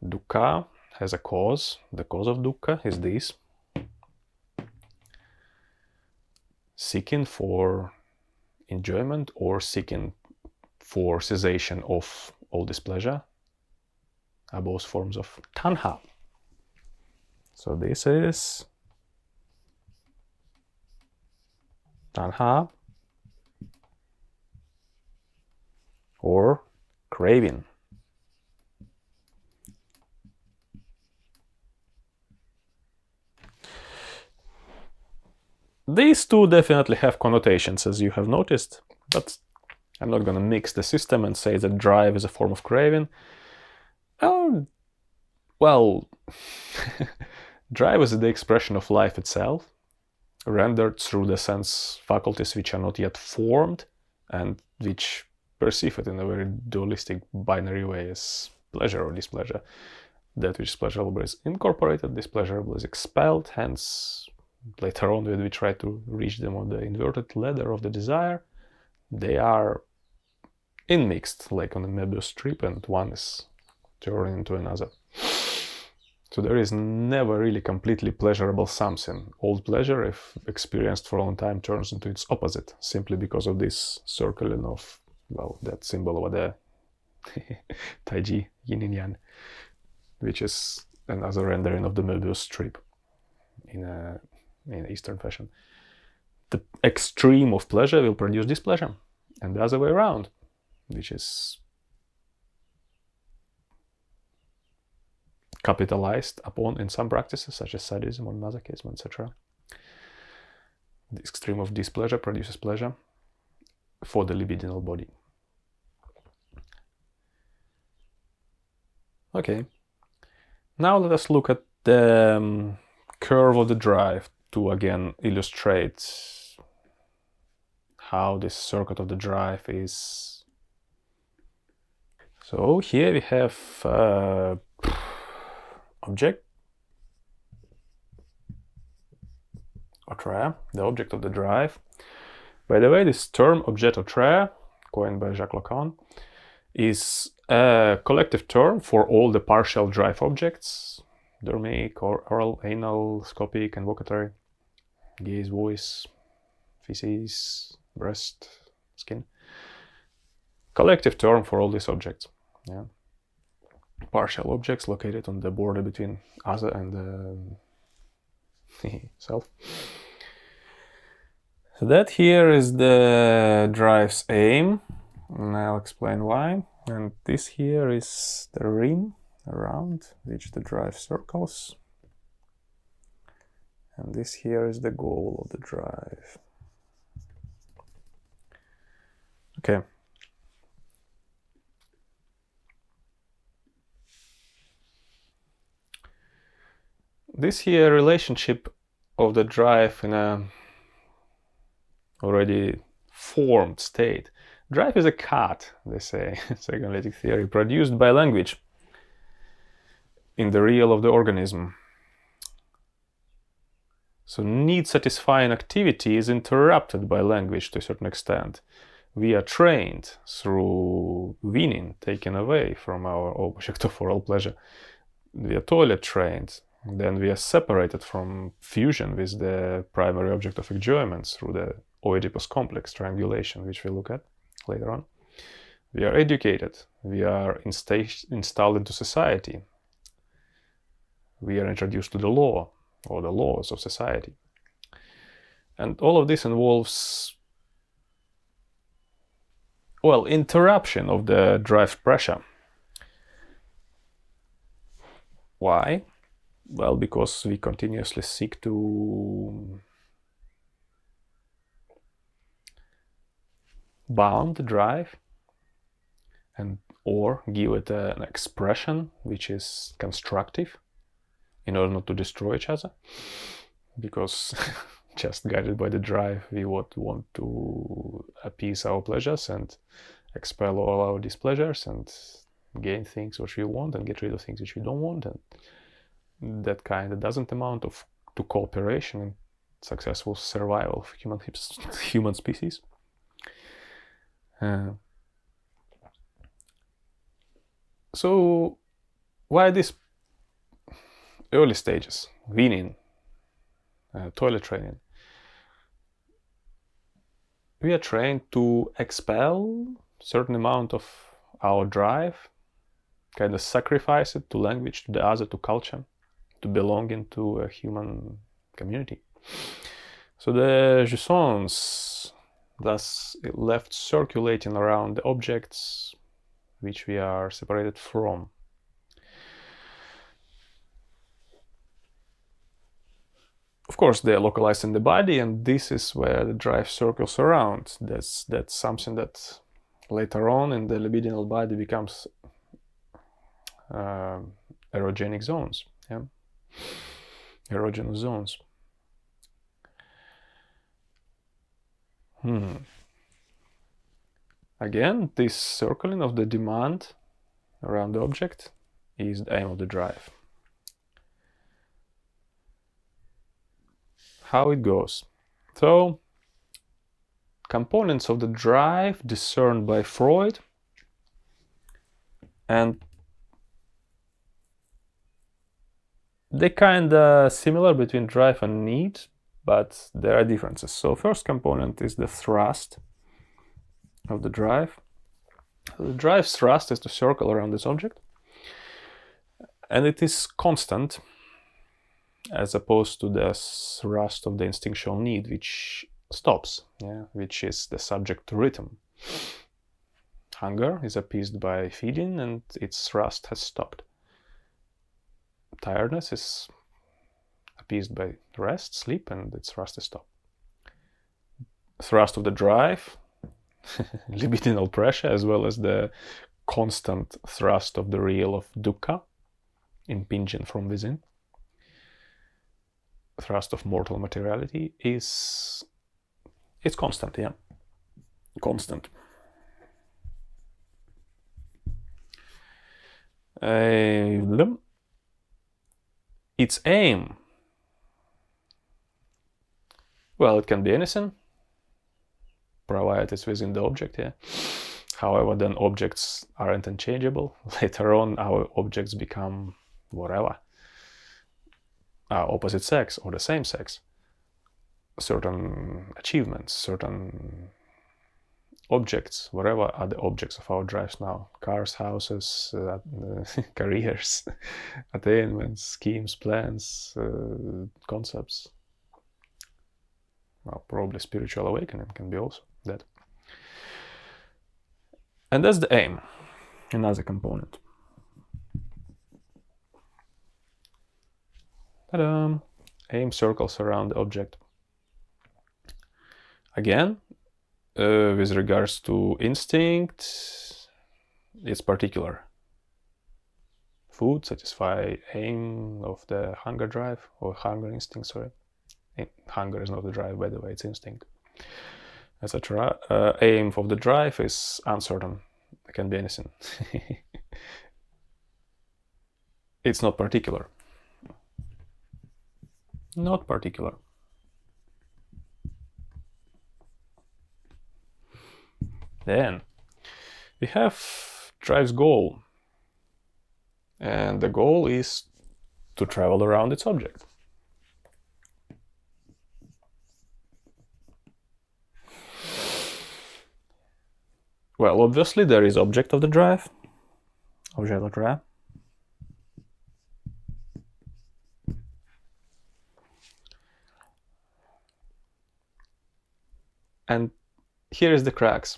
Dukkha has a cause. The cause of dukkha is this: seeking for enjoyment or seeking for cessation of all displeasure are both forms of tanha. So this is tanha or craving. These two definitely have connotations, as you have noticed, but I'm not going to mix the system and say that drive is a form of craving. Well, drive is the expression of life itself, rendered through the sense faculties which are not yet formed and which perceive it in a very dualistic binary way as pleasure or displeasure. That which is pleasurable is incorporated, displeasurable is expelled, hence later on when we try to reach them on the inverted ladder of the desire, they are inmixed like on a Möbius strip, and one is turned into another. So there is never really completely pleasurable something. All pleasure, if experienced for a long time, turns into its opposite, simply because of this circling of, well, that symbol over there, Taiji, yin and yang, which is another rendering of the Möbius strip in Eastern fashion. The extreme of pleasure will produce displeasure, and the other way around, which is capitalized upon in some practices, such as sadism or masochism, etc. The extreme of displeasure produces pleasure for the libidinal body. Okay, now let us look at the curve of the drive to again illustrate how this circuit of the drive is. So here we have object, attraire, the object of the drive. By the way, this term object attraire, coined by Jacques Lacan, is a collective term for all the partial drive objects: dermic, oral, anal, scopic, and vocatory, gaze, voice, feces, breast, skin. Collective term for all these objects. Yeah. Partial objects located on the border between other and the self. So that here is the drive's aim, and I'll explain why. And this here is the ring around which the drive circles, and this here is the goal of the drive. Okay. This here relationship of the drive in a already formed state, Drive is a cat, they say, psychoanalytic theory, produced by language in the real of the organism. So need-satisfying activity is interrupted by language to a certain extent. We are trained through weaning, taken away from our object of oral pleasure. We are toilet trained. Then we are separated from fusion with the primary object of enjoyment through the Oedipus complex triangulation, which we'll look at later on. We are educated. We are installed into society. We are introduced to the law, or the laws of society. And all of this involves, well, interruption of the drive pressure. Why? Well, because we continuously seek to bound the drive and or give it an expression which is constructive in order not to destroy each other, because just guided by the drive we would want to appease our pleasures and expel all our displeasures and gain things which we want and get rid of things which we don't want, and that kind of doesn't amount to cooperation and successful survival of human species. So why these early stages, weaning, toilet training? We are trained to expel certain amount of our drive, kind of sacrifice it to language, to the other, to culture, to belong into a human community. So the jouissance thus left circulating around the objects which we are separated from. Of course, they are localized in the body, and this is where the drive circles around. That's something that later on in the libidinal body becomes erotogenic zones, yeah? Erogenous zones. Again, this circling of the demand around the object is the aim of the drive. How it goes. So, components of the drive discerned by Freud, and they're kind of similar between drive and need, but there are differences. So first component is the thrust of the drive. The drive's thrust is to circle around this object, and it is constant as opposed to the thrust of the instinctual need, which stops, yeah? Which is the subject to rhythm. Hunger is appeased by feeding and its thrust has stopped. Tiredness is appeased by rest, sleep, and its thrust is stopped. Thrust of the drive, libidinal pressure, as well as the constant thrust of the real of dukkha, impinging from within. Thrust of mortal materiality is constant, yeah, constant. Its aim, well, it can be anything, provided it's within the object, yeah. However, then objects are interchangeable. Later on, our objects become whatever. Opposite sex or the same sex. Certain achievements, certain objects, whatever are the objects of our drives now. Cars, houses, careers, attainments, schemes, plans, concepts. Well, probably spiritual awakening can be also that. And that's the aim, another component. Ta-da! Aim circles around the object. Again, with regards to instinct, it's particular. Food satisfy aim of the hunger drive, or hunger instinct, sorry. Hunger is not the drive, by the way, it's instinct. etc. Aim of the drive is uncertain. It can be anything. It's not particular. Not particular. Then we have drive's goal, and the goal is to travel around its object. Well, obviously there is object of the drive, object of the drive. And here is the crux.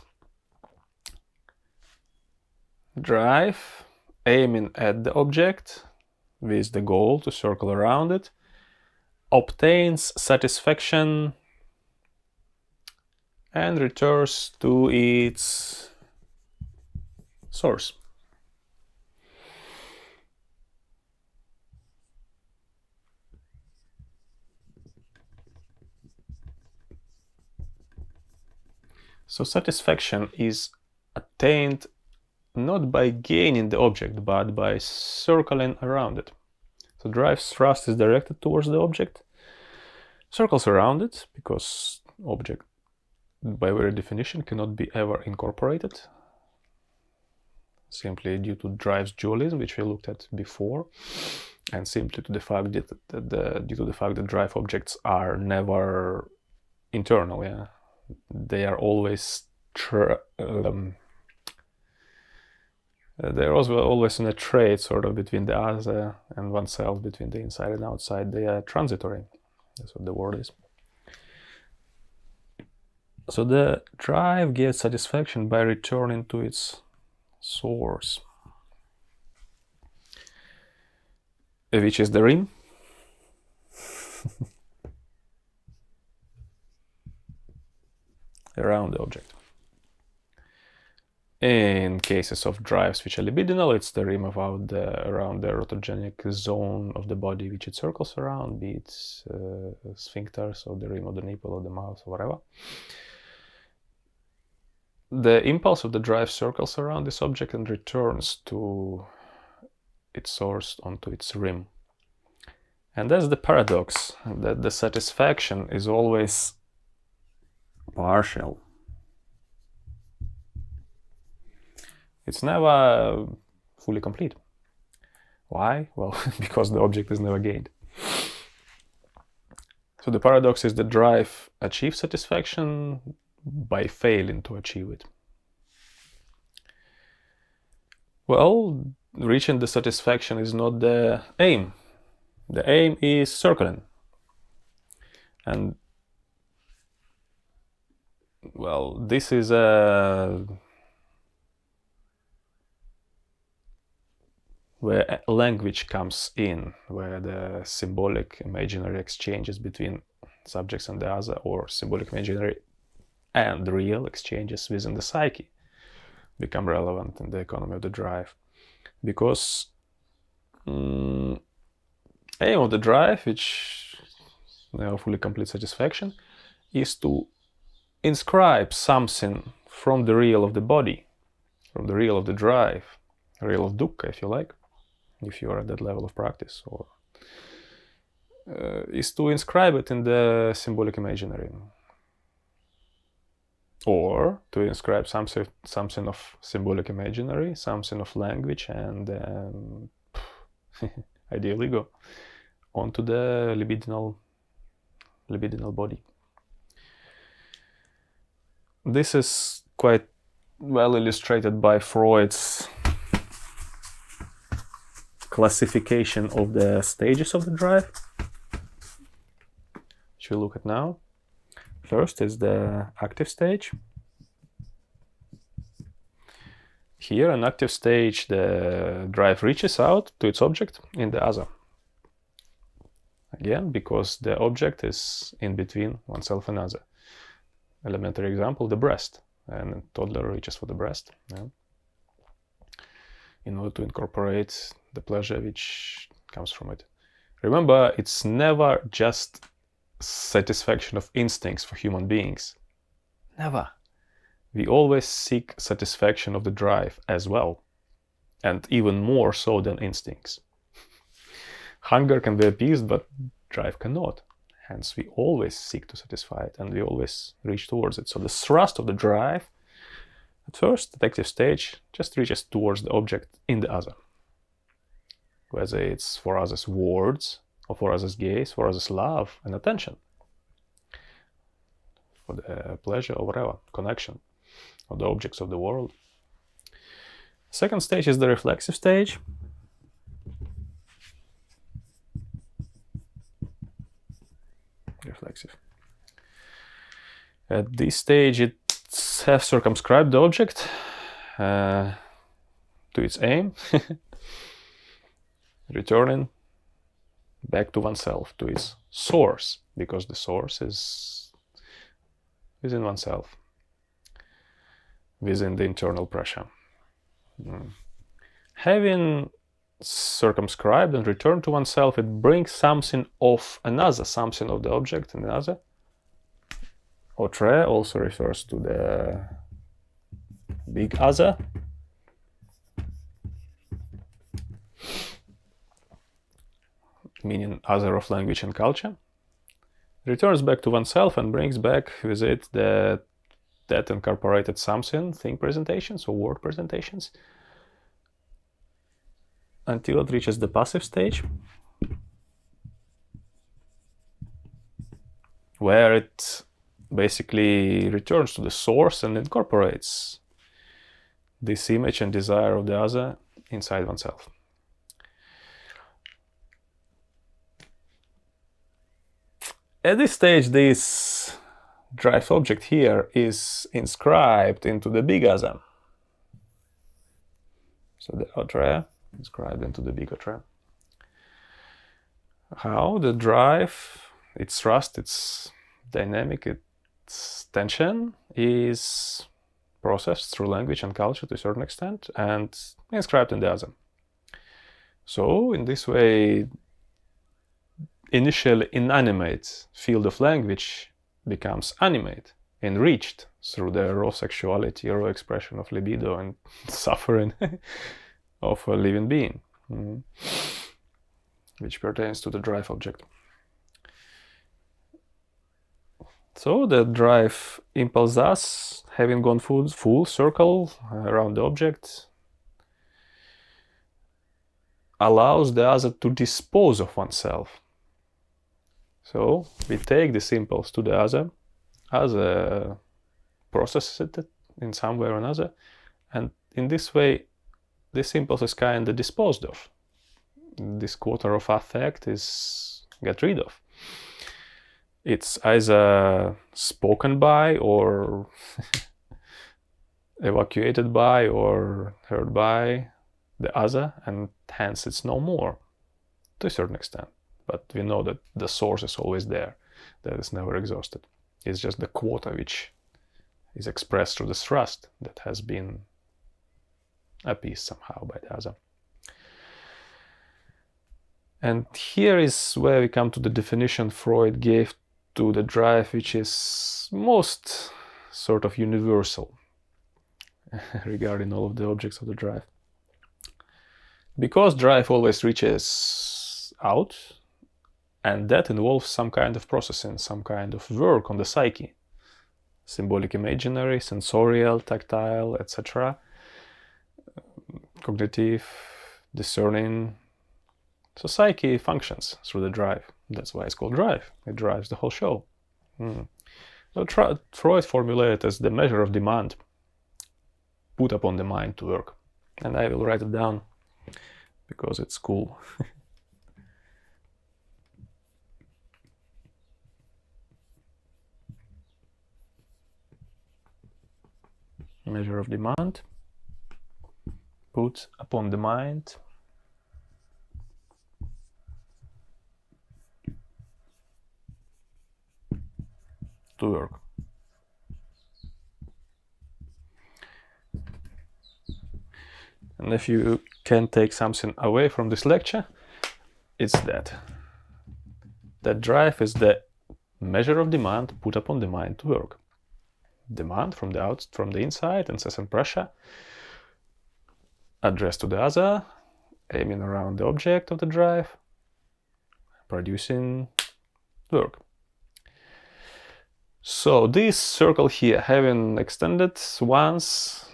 Drive, aiming at the object with the goal to circle around it, obtains satisfaction and returns to its source. So satisfaction is attained not by gaining the object, but by circling around it. So drive's thrust is directed towards the object, circles around it, because object, by very definition, cannot be ever incorporated, simply due to drive's dualism, which we looked at before, and simply to the fact that due to the fact that drive objects are never internal. Yeah, they are always they're also always in a trade sort of between the other and oneself, between the inside and outside. They are transitory. That's what the word is. So the drive gets satisfaction by returning to its source, which is the rim. Around the object. In cases of drives which are libidinal, it's the rim around the erotogenic zone of the body which it circles around, be it sphincters or the rim of the nipple or the mouth or whatever. The impulse of the drive circles around this object and returns to its source, onto its rim. And that's the paradox, that the satisfaction is always partial. It's never fully complete. Why? Well, because the object is never gained. So the paradox is that drive achieves satisfaction by failing to achieve it. Well, reaching the satisfaction is not the aim. The aim is circling. And well, this is where language comes in, where the symbolic imaginary exchanges between subjects and the other, or symbolic imaginary and real exchanges within the psyche, become relevant in the economy of the drive. Because aim of the drive, which never fully complete satisfaction, is to inscribe something from the real of the body, from the real of the drive, real of dukkha, if you like, if you are at that level of practice, or is to inscribe it in the symbolic imaginary, or to inscribe something of symbolic imaginary, something of language, and ideal ego onto the libidinal body. This is quite well illustrated by Freud's classification of the stages of the drive, which we'll look at now. First is the active stage. Here, an active stage, the drive reaches out to its object in the other. Again, because the object is in between oneself and other. Elementary example, the breast. And a toddler reaches for the breast, yeah, in order to incorporate the pleasure which comes from it. Remember, it's never just satisfaction of instincts for human beings. Never. We always seek satisfaction of the drive as well, and even more so than instincts. Hunger can be appeased, but drive cannot. Hence, we always seek to satisfy it, and we always reach towards it. So the thrust of the drive, at first, the active stage, just reaches towards the object in the other. Whether it's for others' words, or for others' gaze, for others' love and attention, for the pleasure or whatever, connection of the objects of the world. Second stage is the reflexive stage. Reflexive. At this stage, it has circumscribed the object to its aim, returning back to oneself, to its source, because the source is within oneself, within the internal pressure. Having circumscribed and returned to oneself, it brings something of another, something of the object in another. Autre also refers to the big other. Meaning other of language and culture. Returns back to oneself and brings back with it that incorporated something, thing presentations or word presentations, until it reaches the passive stage, where it basically returns to the source and incorporates this image and desire of the other inside oneself. At this stage, this drive object here is inscribed into the big other. So the autre inscribed into the big autre. How the drive, its thrust, its dynamic, its tension is processed through language and culture to a certain extent and inscribed in the other. So in this way, initially inanimate field of language becomes animate, enriched through the raw sexuality, raw expression of libido and suffering of a living being, which pertains to the drive object. So the drive impulse, thus, having gone full circle around the object, allows the other to dispose of oneself. So we take this impulse to the other processes it in some way or another, and in this way, this impulse is kind of disposed of. This quarter of affect is get rid of. It's either spoken by or evacuated by or heard by the other, and hence it's no more to a certain extent. But we know that the source is always there, that is never exhausted. It's just the quota which is expressed through the thrust that has been appeased somehow by the other. And here is where we come to the definition Freud gave to the drive, which is most sort of universal regarding all of the objects of the drive. Because drive always reaches out, and that involves some kind of processing, some kind of work on the psyche. Symbolic, imaginary, sensorial, tactile, etc. Cognitive, discerning. So psyche functions through the drive. That's why it's called drive. It drives the whole show. So Freud formulated as the measure of demand put upon the mind to work. And I will write it down because it's cool. Measure of demand put upon the mind to work. And if you can take something away from this lecture, it's that drive is the measure of demand put upon the mind to work. demand from the inside, incessant pressure, addressed to the other, aiming around the object of the drive, producing work. So this circle here, having extended once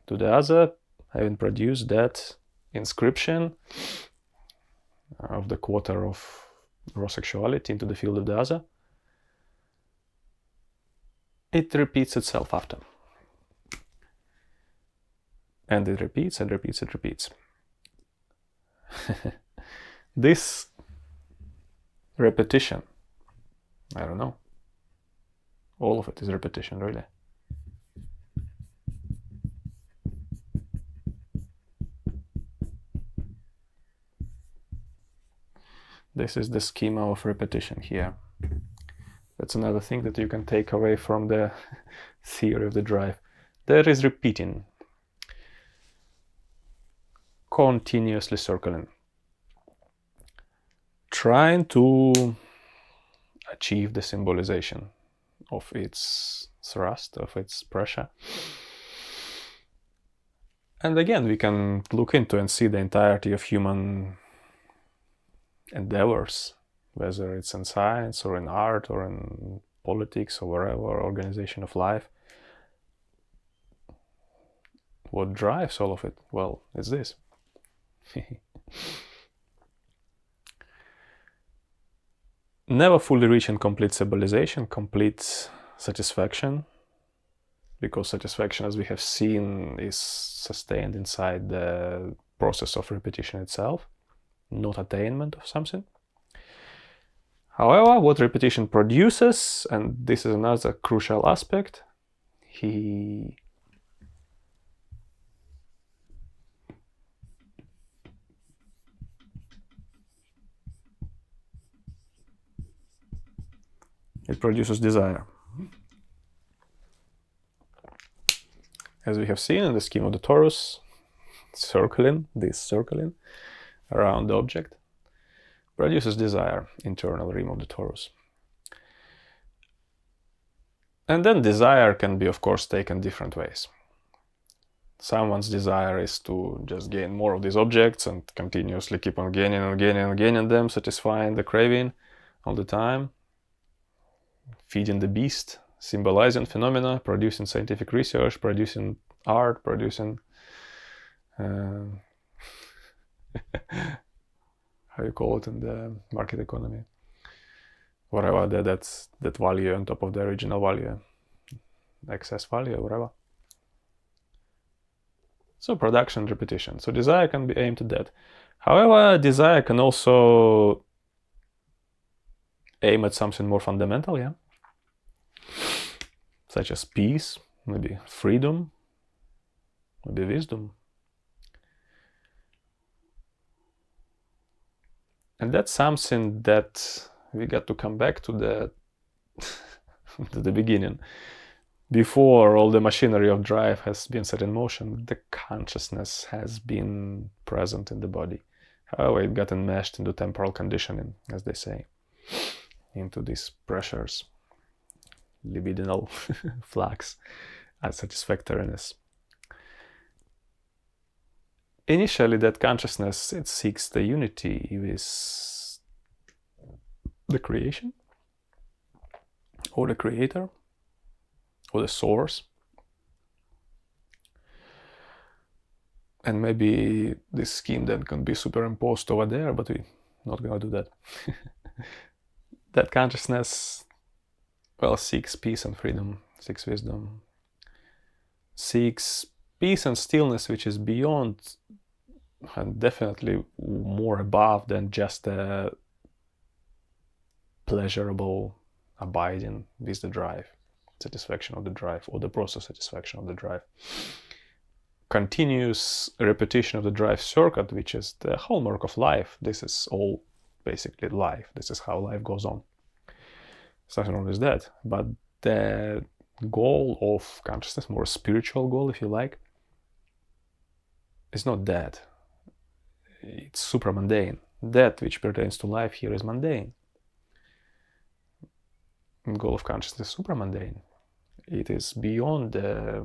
to the other, having produced that inscription of the quarter of raw sexuality into the field of the other, it repeats itself after. And it repeats and repeats and repeats. This repetition, I don't know, all of it is repetition, really. This is the schema of repetition here. That's another thing that you can take away from the theory of the drive. There is repeating, continuously circling, trying to achieve the symbolization of its thrust, of its pressure. And again, we can look into and see the entirety of human endeavors, whether it's in science or in art or in politics or wherever, organization of life. What drives all of it? Well, it's this. Never fully reaching complete stabilization, complete satisfaction, because satisfaction, as we have seen, is sustained inside the process of repetition itself, not attainment of something. However, what repetition produces, and this is another crucial aspect, it produces desire. As we have seen in the scheme of the torus, circling around the object produces desire, internal rim of the torus. And then desire can be, of course, taken different ways. Someone's desire is to just gain more of these objects and continuously keep on gaining and gaining and gaining them, satisfying the craving all the time, feeding the beast, symbolizing phenomena, producing scientific research, producing art, producing how you call it in the market economy, whatever, that value on top of the original value, excess value, whatever. So production, repetition. So desire can be aimed at that. However, desire can also aim at something more fundamental, yeah, such as peace, maybe freedom, maybe wisdom. And that's something that we got to come back to the beginning. Before all the machinery of drive has been set in motion, the consciousness has been present in the body. However, it got enmeshed into temporal conditioning, as they say, into these pressures, libidinal flux, unsatisfactoriness. Initially, that consciousness, it seeks the unity with the creation, or the creator, or the source. And maybe this scheme then can be superimposed over there, but we're not gonna do that. That consciousness, well, seeks peace and freedom, seeks wisdom, seeks peace and stillness, which is beyond and definitely more above than just a pleasurable abiding with the drive, satisfaction of the drive, or the process satisfaction of the drive. Continuous repetition of the drive circuit, which is the hallmark of life. This is all basically life. This is how life goes on. There's nothing wrong with that. But the goal of consciousness, more spiritual goal, if you like, is not that. It's supramundane. That which pertains to life here is mundane. The goal of consciousness is supramundane. it is beyond the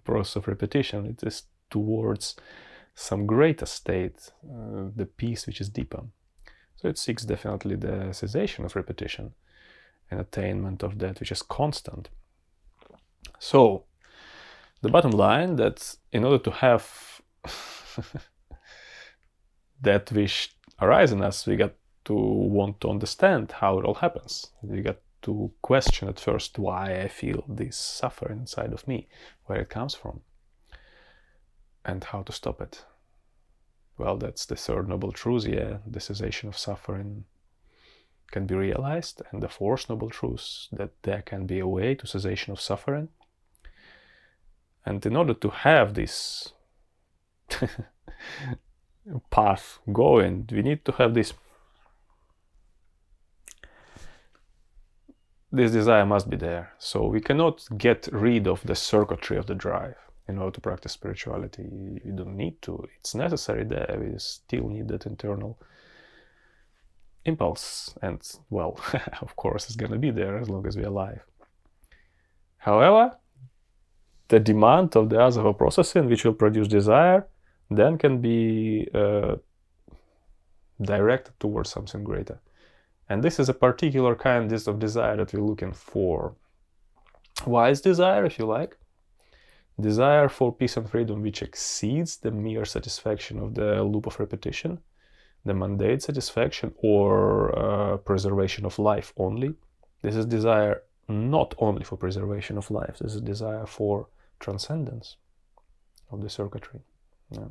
process of repetition. It is towards some greater state, the peace which is deeper. So it seeks definitely the cessation of repetition and attainment of that which is constant. So the bottom line, that in order to have that wish arise in us, we got to want to understand how it all happens. We got to question at first why I feel this suffering inside of me, where it comes from, and how to stop it. Well, that's the third noble truth. Yeah, the cessation of suffering can be realized, and the fourth noble truth, that there can be a way to cessation of suffering. And in order to have this path going, we need to have this desire must be there. So we cannot get rid of the circuitry of the drive in order to practice spirituality. You don't need to. It's necessary there. We still need that internal impulse. And, well, of course, it's going to be there as long as we're alive. However, the demand of the asava processing, which will produce desire, then can be directed towards something greater. And this is a particular kind of desire that we're looking for. Wise desire, if you like. Desire for peace and freedom which exceeds the mere satisfaction of the loop of repetition, the mundane satisfaction, or preservation of life only. This is desire not only for preservation of life, this is desire for transcendence of the circuitry. Yeah.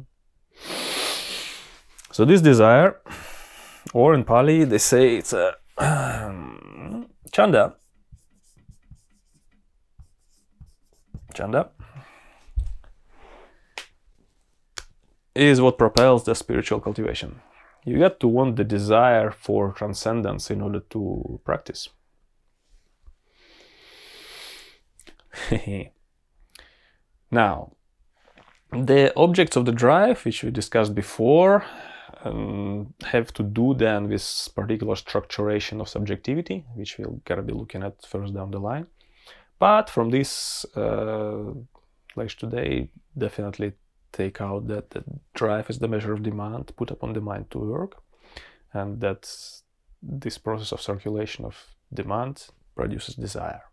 So this desire, or in Pali they say it's a chanda. Chanda is what propels the spiritual cultivation. You got to want the desire for transcendence in order to practice. Now, the objects of the drive, which we discussed before, have to do then with particular structuration of subjectivity, which we'll gotta be looking at first down the line. But from this lecture today, definitely take out that the drive is the measure of demand put upon the mind to work, and that this process of circulation of demand produces desire.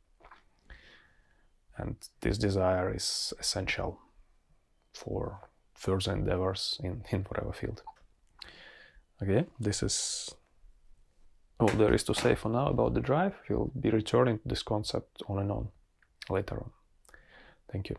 And this desire is essential for further endeavors in whatever field. Okay, this is all there is to say for now about the drive. We'll be returning to this concept on and on later on. Thank you.